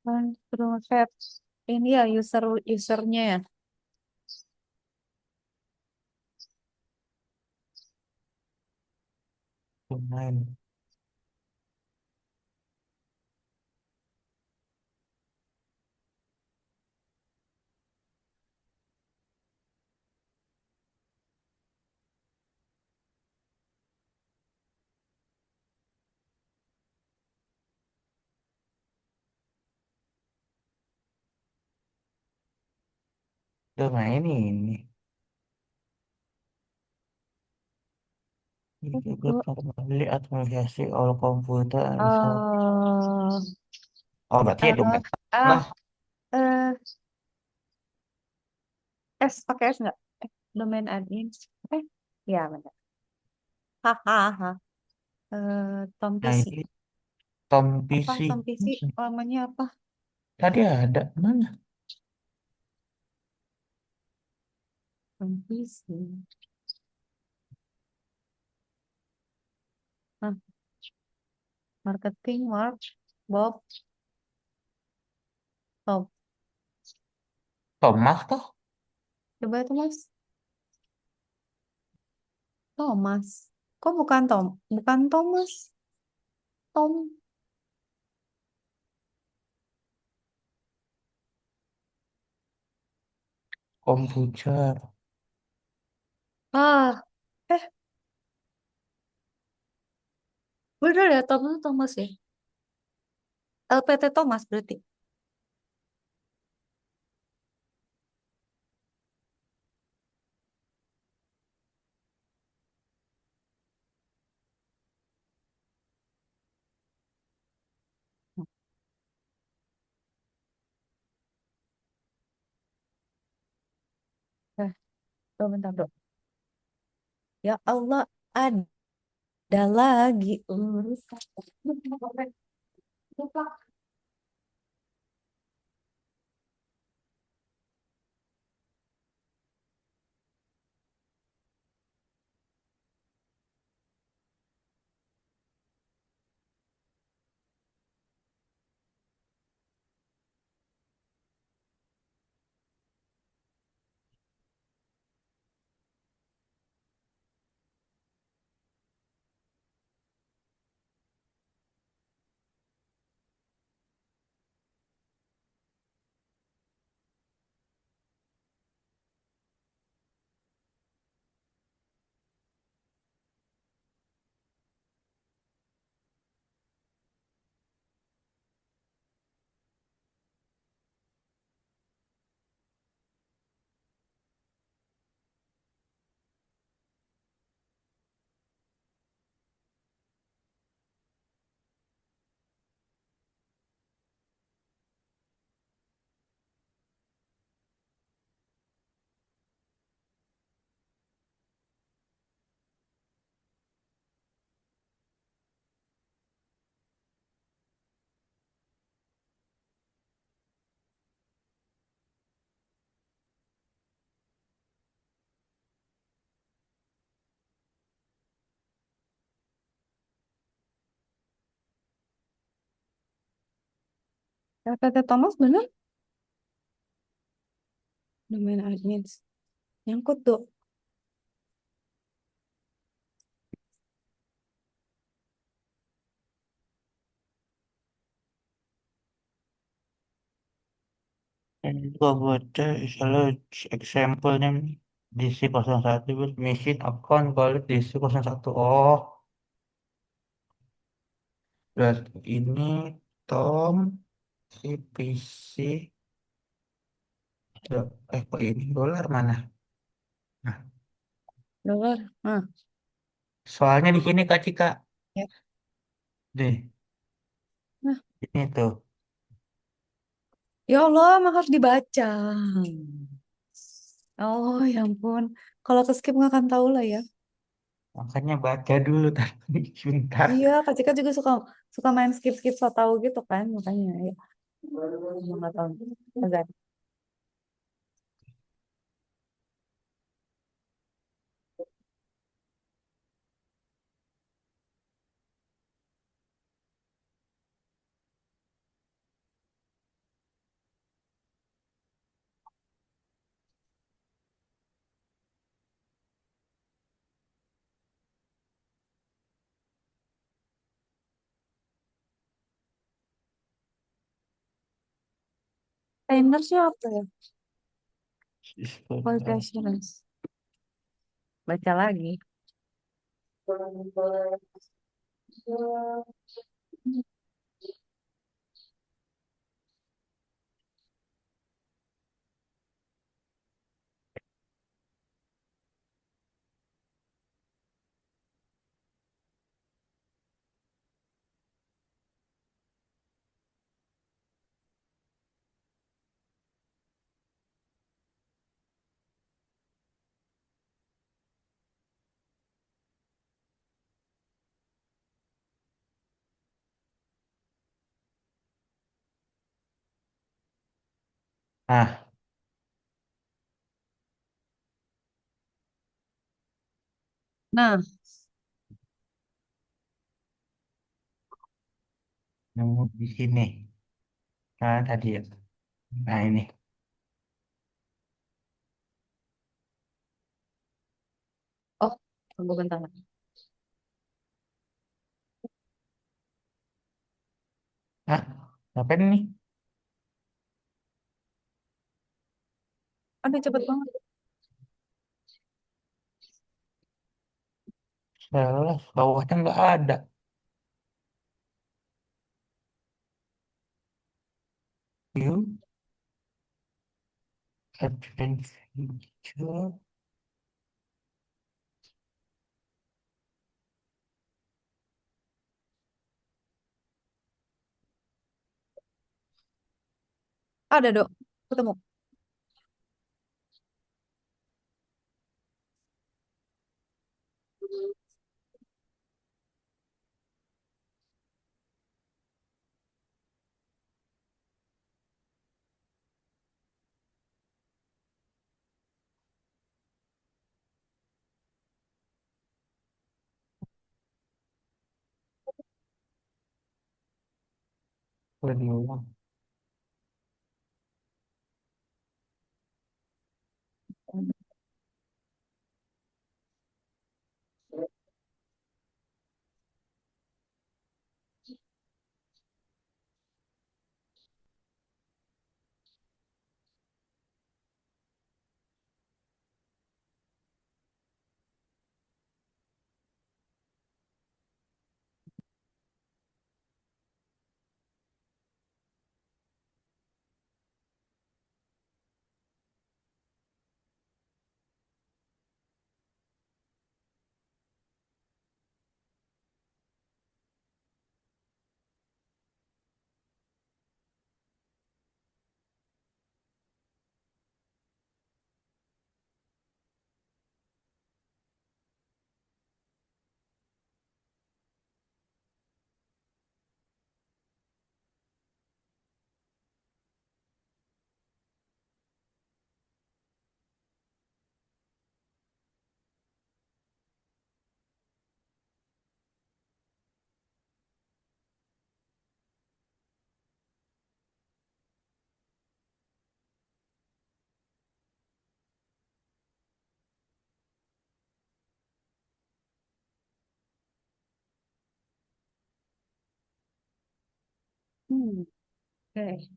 Kan, terus set. Ini ya usernya ya. Lumayan. Lumayan ini. Ini juga Ke, kembali administrasi all komputer and software. eh Oh, berarti ya eh domain ah lah. eh S pakai S nggak? Domain admin. Eh, ya benar. Hahaha. Tom Nah, PC. ini Tom Apa PC. Tom PC? Namanya apa? Tadi ada. Mana? Tom PC. Nah, marketing, Mark, Bob, Tom. Thomas toh? Coba itu Mas. Thomas. Kok bukan Tom? Bukan Thomas. Tom. Komputer. Ah, eh, bener ya Tom itu Thomas ya. LPT Thomas berarti. Eh, Tuh, bentar, bro. Ya Allah, ada lagi urusan. LPT Thomas bener domain admin. Nyangkut tuh. Ini juga buat misalnya example-nya DC01 buat machine account kalau DC01. Oh, berarti ini Tom si PC. Kok ini dolar mana? Nah, Dolar. Nah, soalnya di sini Kak Cika. ya. Deh, Nah, ini tuh. ya Allah, emang harus dibaca. Oh, ya ampun. Kalau ke skip nggak akan tahu lah ya. Makanya baca dulu tadi sebentar. Iya, Kak Cika juga suka suka main skip-skip so tahu gitu kan, makanya ya. Nggak tahu. Agak. Tendersnya apa ya? Quality assurance. Baca lagi. Nah, Nah, nemu di sini. Nah, tadi ya. Nah, ini. oh, tunggu bentar. Nah, apa ini? Aduh, cepet banget. Salah, bawahnya nggak ada. You advanced feature. Ada, Dok. Ketemu. Boleh diulang. Oke.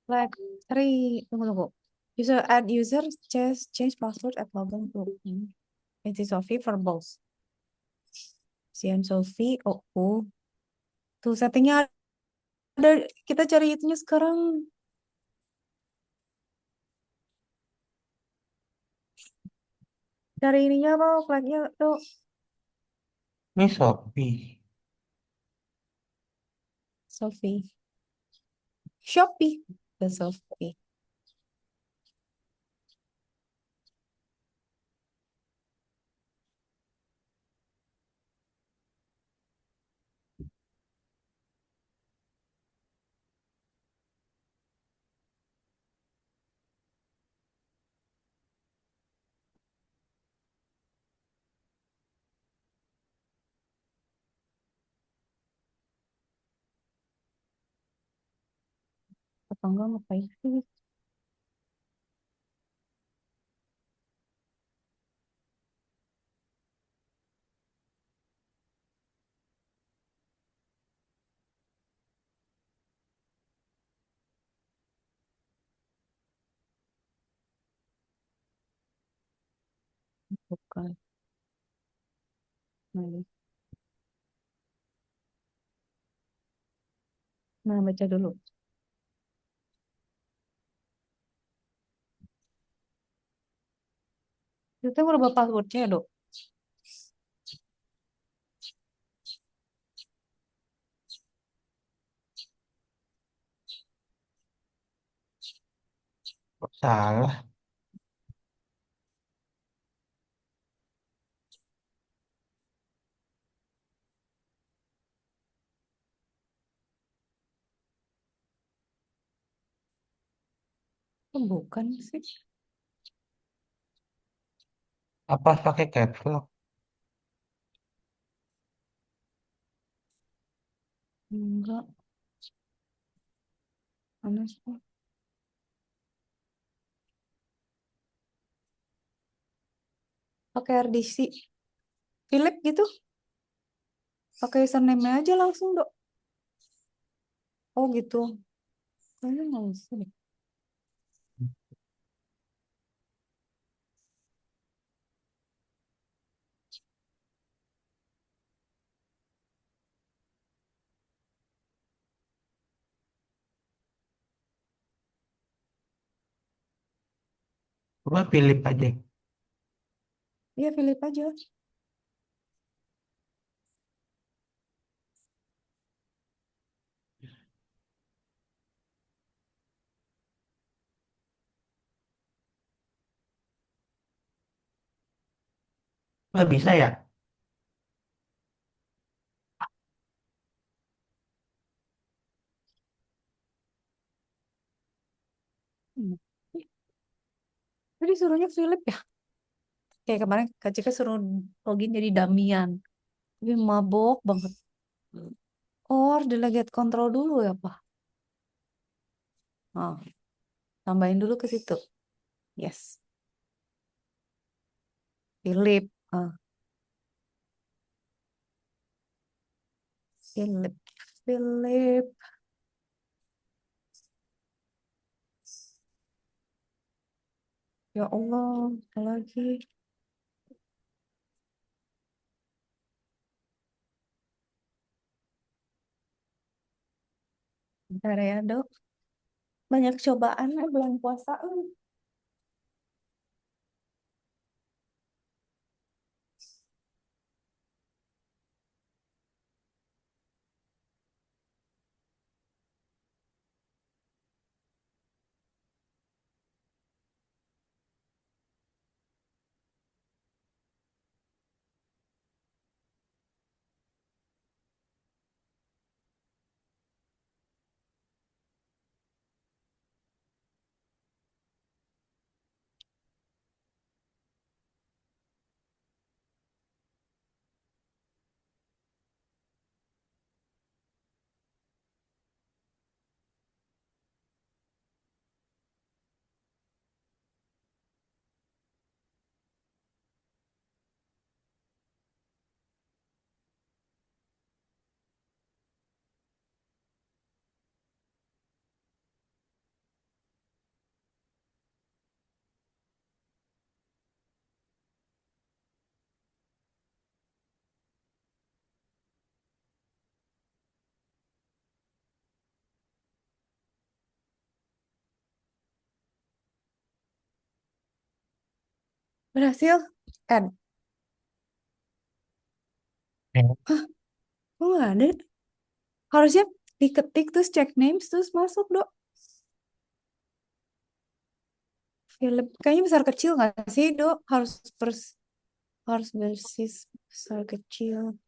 Flag 3. Tunggu, tunggu. User add user change password at login group. It is Sophie for both. Sian Sophie. Oh, oh. Tuh settingnya ada. Kita cari itunya sekarang. Cari ininya apa? Flagnya tuh. Ini Shopee. Sophie. Shopee. The Sophie. Atau enggak ngapain sih? Bukan. Nah, nah, baca dulu. Kita merubah passwordnya, dok. Kok salah? Oh, bukan sih. Apa pakai caps lock? Enggak. Mana sih? Pakai RDC. Philip gitu. Pakai username aja langsung, dok. Oh, gitu. Kayaknya nggak usah deh. Coba Philip aja. Iya, Philip aja. Nggak bisa ya? Hmm. Tadi suruhnya Philip ya. Kayak kemarin Kak Cika suruh login jadi Damian. Tapi mabok banget. Oh, harus delegate control dulu ya, Pak. Oh, tambahin dulu ke situ. Yes. Philip. Ah, Philip. Philip. Ya Allah, apa lagi? Bentar ya, dok. Banyak cobaan ya bulan puasa. Berhasil? Add. Ya, Hah? Kok nggak ada? Harusnya diketik terus check names terus masuk, Dok. Philip. Kayaknya besar kecil nggak sih, Dok? Harus bersis besar kecil.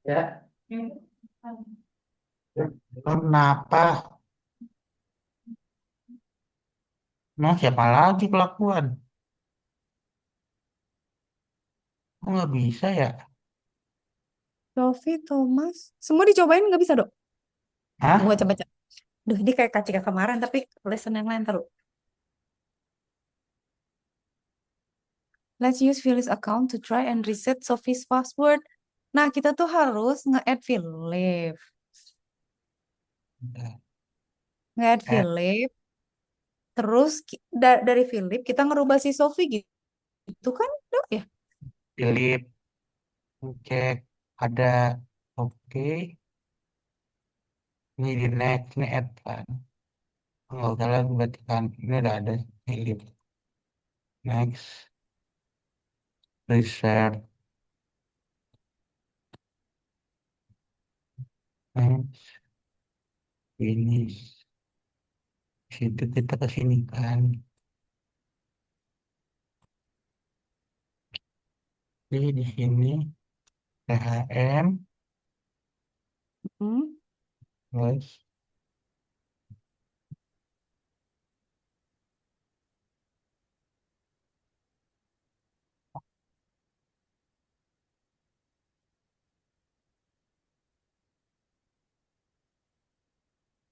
ya. Kenapa? Nah, siapa lagi kelakuan? Kok nggak bisa ya? Sophie, Thomas. Semua dicobain nggak bisa, Dok? Tunggu Hah? baca-baca. Duh, ini kayak kacika kemarin, tapi lesson yang lain taruh. Let's use Philip's account to try and reset Sophie's password. Nah, kita tuh harus nge-add Philip. Nge-add Eh, Philip. Terus dari Philip kita ngerubah si Sophie gitu. Itu kan, Dok, ya? Philip, cek ada. Oke, ini di next, ini add kan. Nggak usah lagi berarti kan. Ini udah ada Philip. Next, reset, next, finish. Situ kita ke sini kan. Jadi di sini THM, Hmm, terus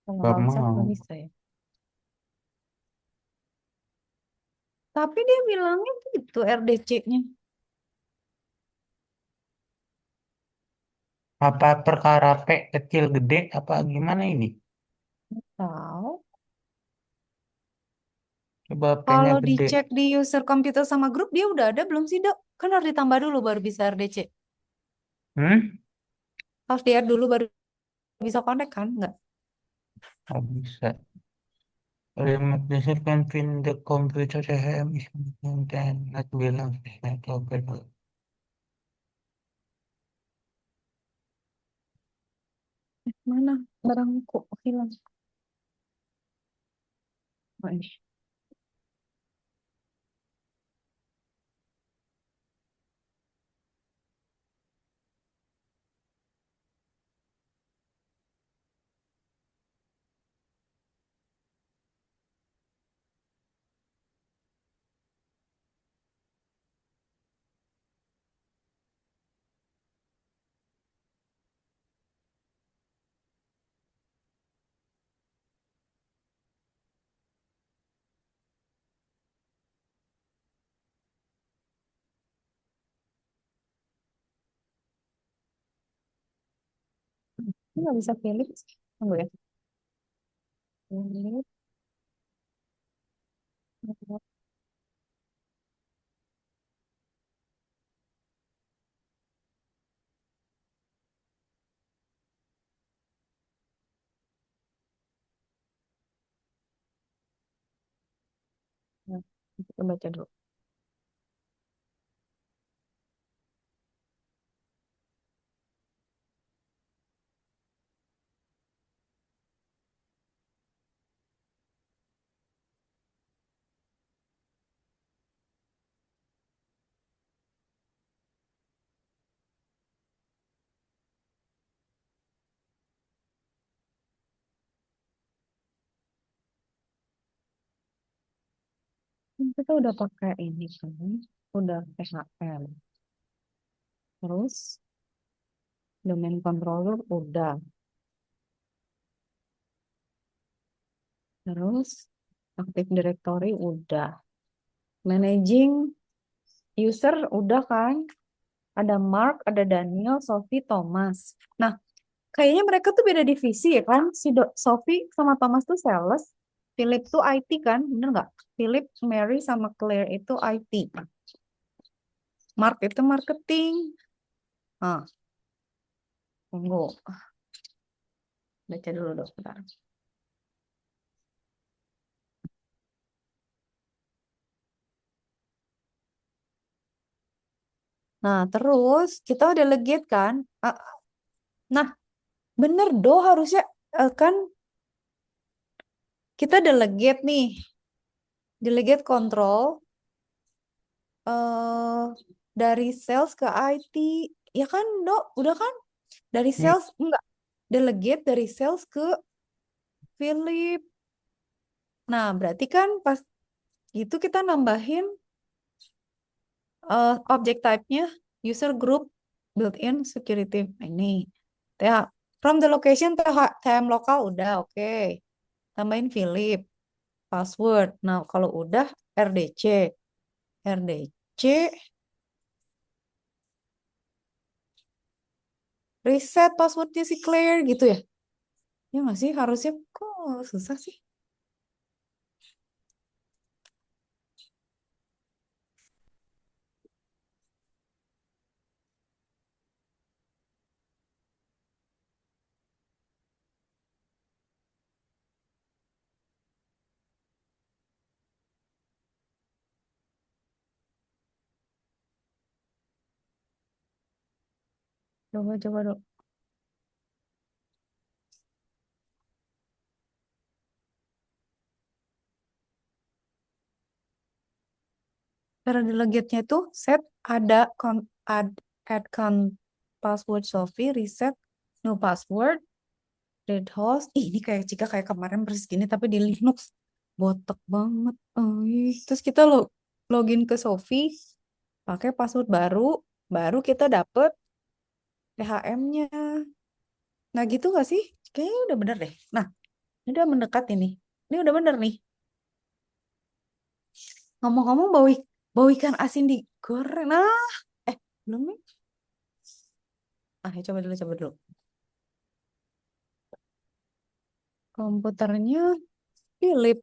kalau gak outside mau. nggak bisa ya. Tapi dia bilangnya gitu RDC-nya. Apa perkara P kecil gede apa gimana ini? Tahu. Coba P-nya Kalau gede. dicek di user komputer sama grup, dia udah ada belum sih, Dok? Kan harus ditambah dulu baru bisa RDC. Hmm? Harus di add dulu baru bisa connect kan? Nggak. Nggak bisa. Remote desktop can pin the computer CHM is content not belongs to network. Mana barangku hilang? Oh, ini. Ini nggak bisa Philips. Tunggu ya. Philips. Nah, kita baca dulu. Kita udah pakai ini kan, udah PHM. Terus domain controller udah. Terus Active Directory udah. Managing user udah kan? Ada Mark, ada Daniel, Sophie, Thomas. Nah, kayaknya mereka tuh beda divisi ya kan? Si Sophie sama Thomas tuh sales. Philip tuh IT kan? Bener nggak? Philip, Mary, sama Claire itu IT. Mark itu marketing. Ah, tunggu. Baca dulu dong, bentar. Nah, terus kita udah legit kan? Nah, bener do harusnya kan kita delegate nih. Delegate control eh dari sales ke IT. Ya kan, Dok? Udah kan? Dari Iya, sales enggak. Delegate dari sales ke Philip. Nah, berarti kan pas itu kita nambahin object type-nya user group built-in security. Nah, ini. Ya, from the location TM lokal udah oke. Tambahin Philip password. Nah, kalau udah RDC. RDC reset passwordnya si Claire gitu ya. Ya nggak sih? Harusnya kok susah sih. Coba dong. Cara delegatenya itu set ada add password Sophie, reset no password, read host. Ih, ini kayak jika kayak kemarin persis gini tapi di Linux. Botek banget. Oh, terus kita login ke Sophie, pakai password baru, baru kita dapet THM-nya. Nah gitu gak sih? Kayaknya udah bener deh. Nah, ini udah mendekat ini. Ini udah bener nih. Ngomong-ngomong bau ikan asin digoreng. Nah, belum nih. Ya coba dulu. Komputernya Philip.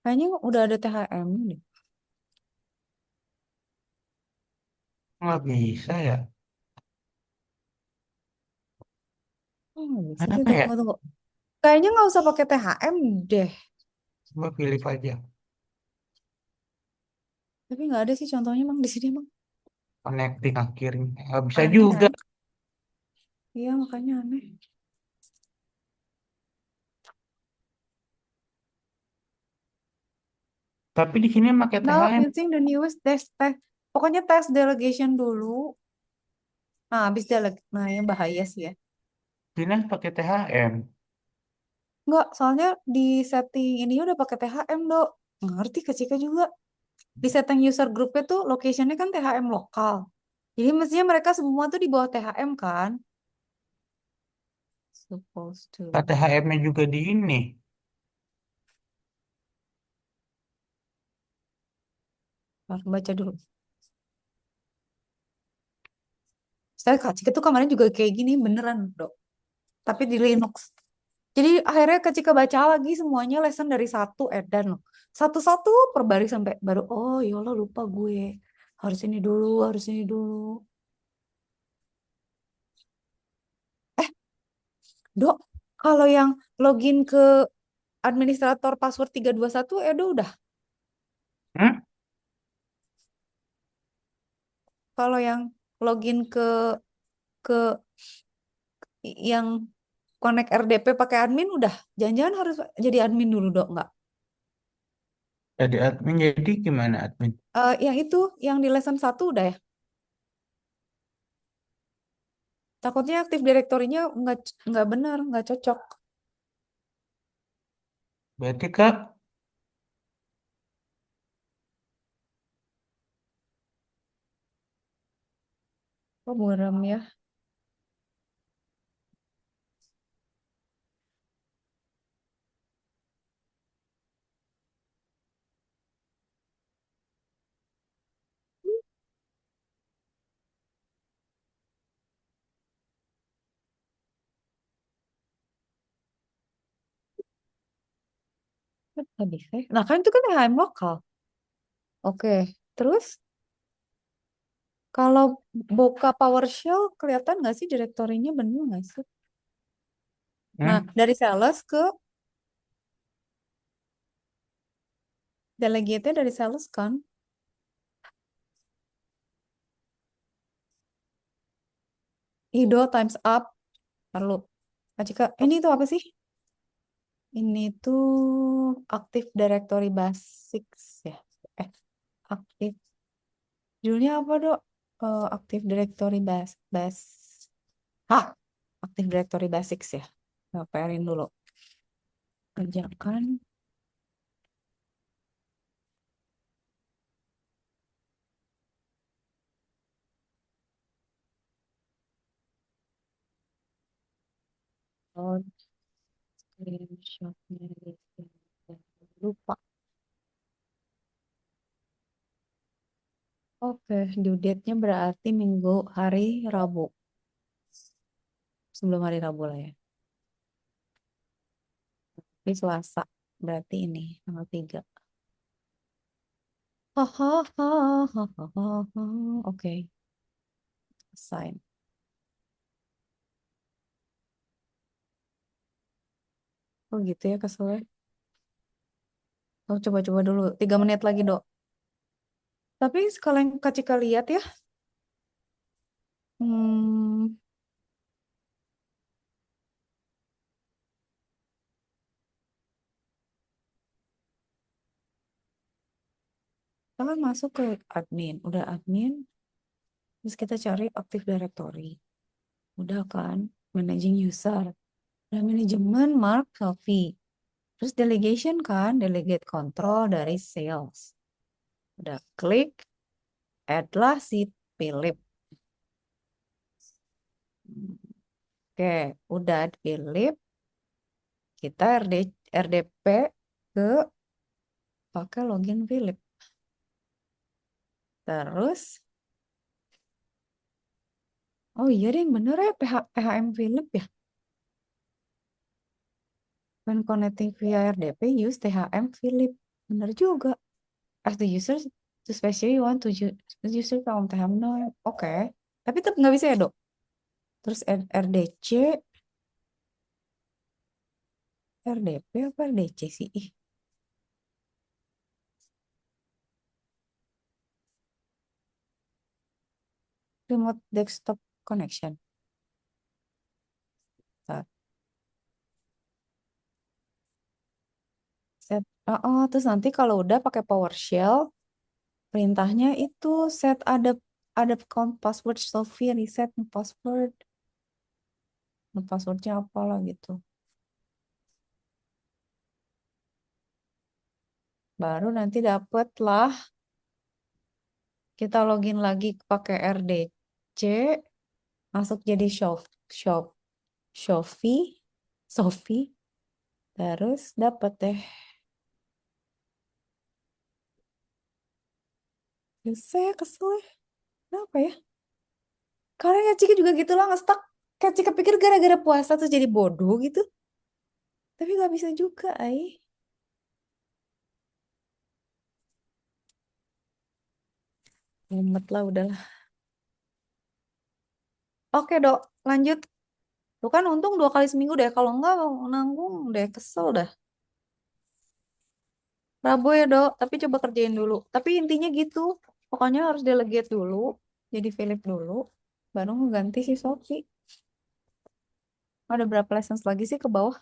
Kayaknya udah ada THM nih. nggak bisa ya. Oh, nggak bisa sih. Kenapa ya? Tunggu. Kayaknya nggak usah pakai THM deh. Coba pilih aja. Tapi nggak ada sih contohnya emang di sini emang. Connecting akhirnya. Nggak bisa Aneh juga. kan? Iya makanya aneh. Tapi di sini pakai Now THM. using the newest test. Pokoknya tes delegation dulu. Nah, habis delegate. Nah, yang bahaya sih ya. Sini pakai THM. Enggak, soalnya di setting ini udah pakai THM, Dok. Ngerti ke Cika juga. Di setting user groupnya tuh locationnya kan THM lokal. Jadi mestinya mereka semua tuh di bawah THM kan? Supposed to. THM-nya juga di ini. Harus baca dulu. Saya Kak Cika tuh kemarin juga kayak gini beneran, Dok. Tapi di Linux. Jadi akhirnya Kak Cika baca lagi semuanya lesson dari satu edan loh. Satu-satu per baris sampai baru oh ya Allah lupa gue. Harus ini dulu, harus ini dulu. Eh, Dok, kalau yang login ke administrator password 321 Edo udah. Hmm? Kalau yang login ke yang connect RDP pakai admin udah. Jangan-jangan harus jadi admin dulu, Dok, nggak? Jadi admin jadi gimana admin? Yang itu, yang di lesson satu udah ya. Takutnya aktif direktorinya nggak benar, nggak cocok. Berarti Kak, Oh, buram ya. Kok nggak bisa ya? Nah, kan itu kan HM lokal. Oke. Terus kalau buka PowerShell kelihatan nggak sih direktorinya bener nggak sih? Nah, Hmm? dari sales ke delegate dari sales kan? Ido times up. Perlu. Kak Cika, ini tuh apa sih? Ini tuh Active Directory Basics ya. Eh, aktif. Judulnya apa, Dok? Active Directory Hah, Active Directory Basics ya. Ngapain dulu. Kerjakan. Oh, screenshotnya lupa. Oke, due date-nya berarti minggu hari Rabu. Sebelum hari Rabu lah ya. Ini Selasa. Berarti ini tanggal 3. Hahaha. Oke, sign. Oh gitu ya keselnya. Oh, coba-coba dulu. 3 menit lagi, Dok. Tapi sekalian Kak Cika lihat ya. Hmm, kita kan masuk ke admin. Udah admin. Terus kita cari Active Directory. Udah kan. Managing user. Udah manajemen Mark Sophie. Terus delegation kan. Delegate control dari sales. Udah klik. Add lah si Philip. Oke. Udah Philip. Kita RDP ke pakai login Philip. Terus, oh iya deh, yang bener ya PHM Philip ya. When connecting via RDP, use THM Philip. Bener juga. As the user to specify you want to user from THM no. Oke. Tapi tetap nggak bisa ya, Dok. Terus RDC, RDP apa RDC sih? Ih, remote desktop connection. Bentar. Set. Terus nanti kalau udah pakai PowerShell, perintahnya itu set ada account password Sophie reset password. Passwordnya apalah gitu. Baru nanti dapet lah. Kita login lagi pakai RDC, masuk jadi shop, Shopee, Sophie, terus dapet deh. Terus saya kesel ya. Kenapa ya? Karena ya Cika juga gitu lah, nge-stuck. Kayak Cika pikir gara-gara puasa tuh jadi bodoh gitu. Tapi nggak bisa juga, ay. Mumet lah, udahlah. Oke, Dok. Lanjut. Tuh kan untung 2 kali seminggu deh. Kalau enggak, nanggung deh. Kesel dah. Rabu ya, Dok. Tapi coba kerjain dulu. Tapi intinya gitu. Pokoknya harus delegate dulu. Jadi Philip dulu. Baru ngeganti si Sophie. Ada berapa lessons lagi sih ke bawah?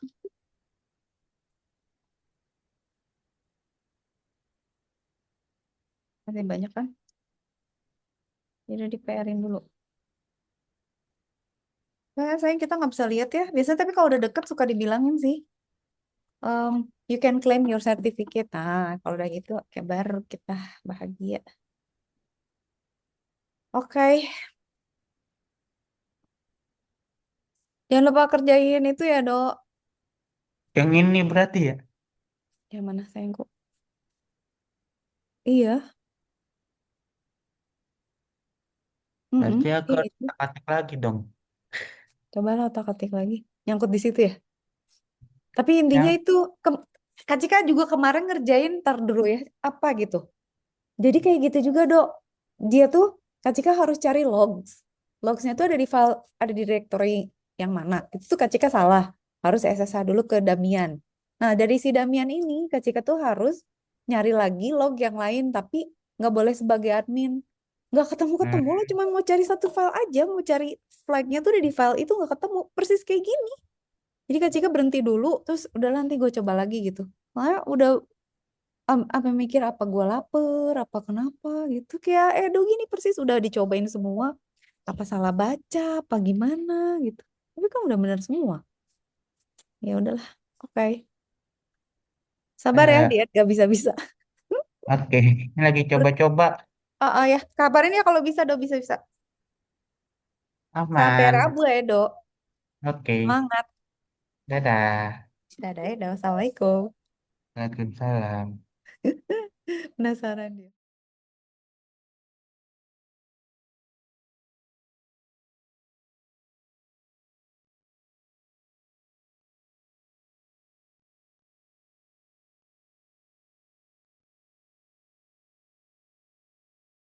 Masih banyak kan? Jadi di PR-in dulu. Sayang kita nggak bisa lihat ya. Biasanya tapi kalau udah deket suka dibilangin sih. You can claim your certificate. Nah, kalau udah gitu, oke baru kita bahagia. Oke, Jangan lupa kerjain itu ya, Dok. Yang ini berarti ya. Yang mana sayangku? Iya. Berarti aku Iya harus itu. ketik lagi dong. Coba lah otak-atik lagi. Nyangkut di situ ya. Tapi intinya Yang itu Kak Cika juga kemarin ngerjain tar dulu ya apa gitu. Jadi kayak gitu juga Dok. Dia tuh Kak Cika harus cari logs. Logsnya tuh ada di file ada di directory yang mana. Itu tuh Kak Cika salah. Harus SSH dulu ke Damian. Nah dari si Damian ini Kak Cika tuh harus nyari lagi log yang lain tapi nggak boleh sebagai admin. Nggak hmm, ketemu-ketemu lo cuma mau cari satu file aja, mau cari flagnya tuh udah di file itu nggak ketemu persis kayak gini. Jadi Kak Cika berhenti dulu, terus udah nanti gue coba lagi gitu. Makanya udah apa mikir apa gue lapar, apa kenapa gitu. Kayak Edo gini persis udah dicobain semua. Apa salah baca, apa gimana gitu. Tapi kan udah benar semua. Ya udahlah, oke. Sabar ya, eh, diet gak bisa-bisa. oke. Ini lagi coba-coba Ya, kabarin ya kalau bisa, Do bisa-bisa. Sampai aman. Rabu ya, Do. Oke. Semangat. Dadah. Dadah, ya, Do. Assalamualaikum. Waalaikumsalam. Penasaran dia.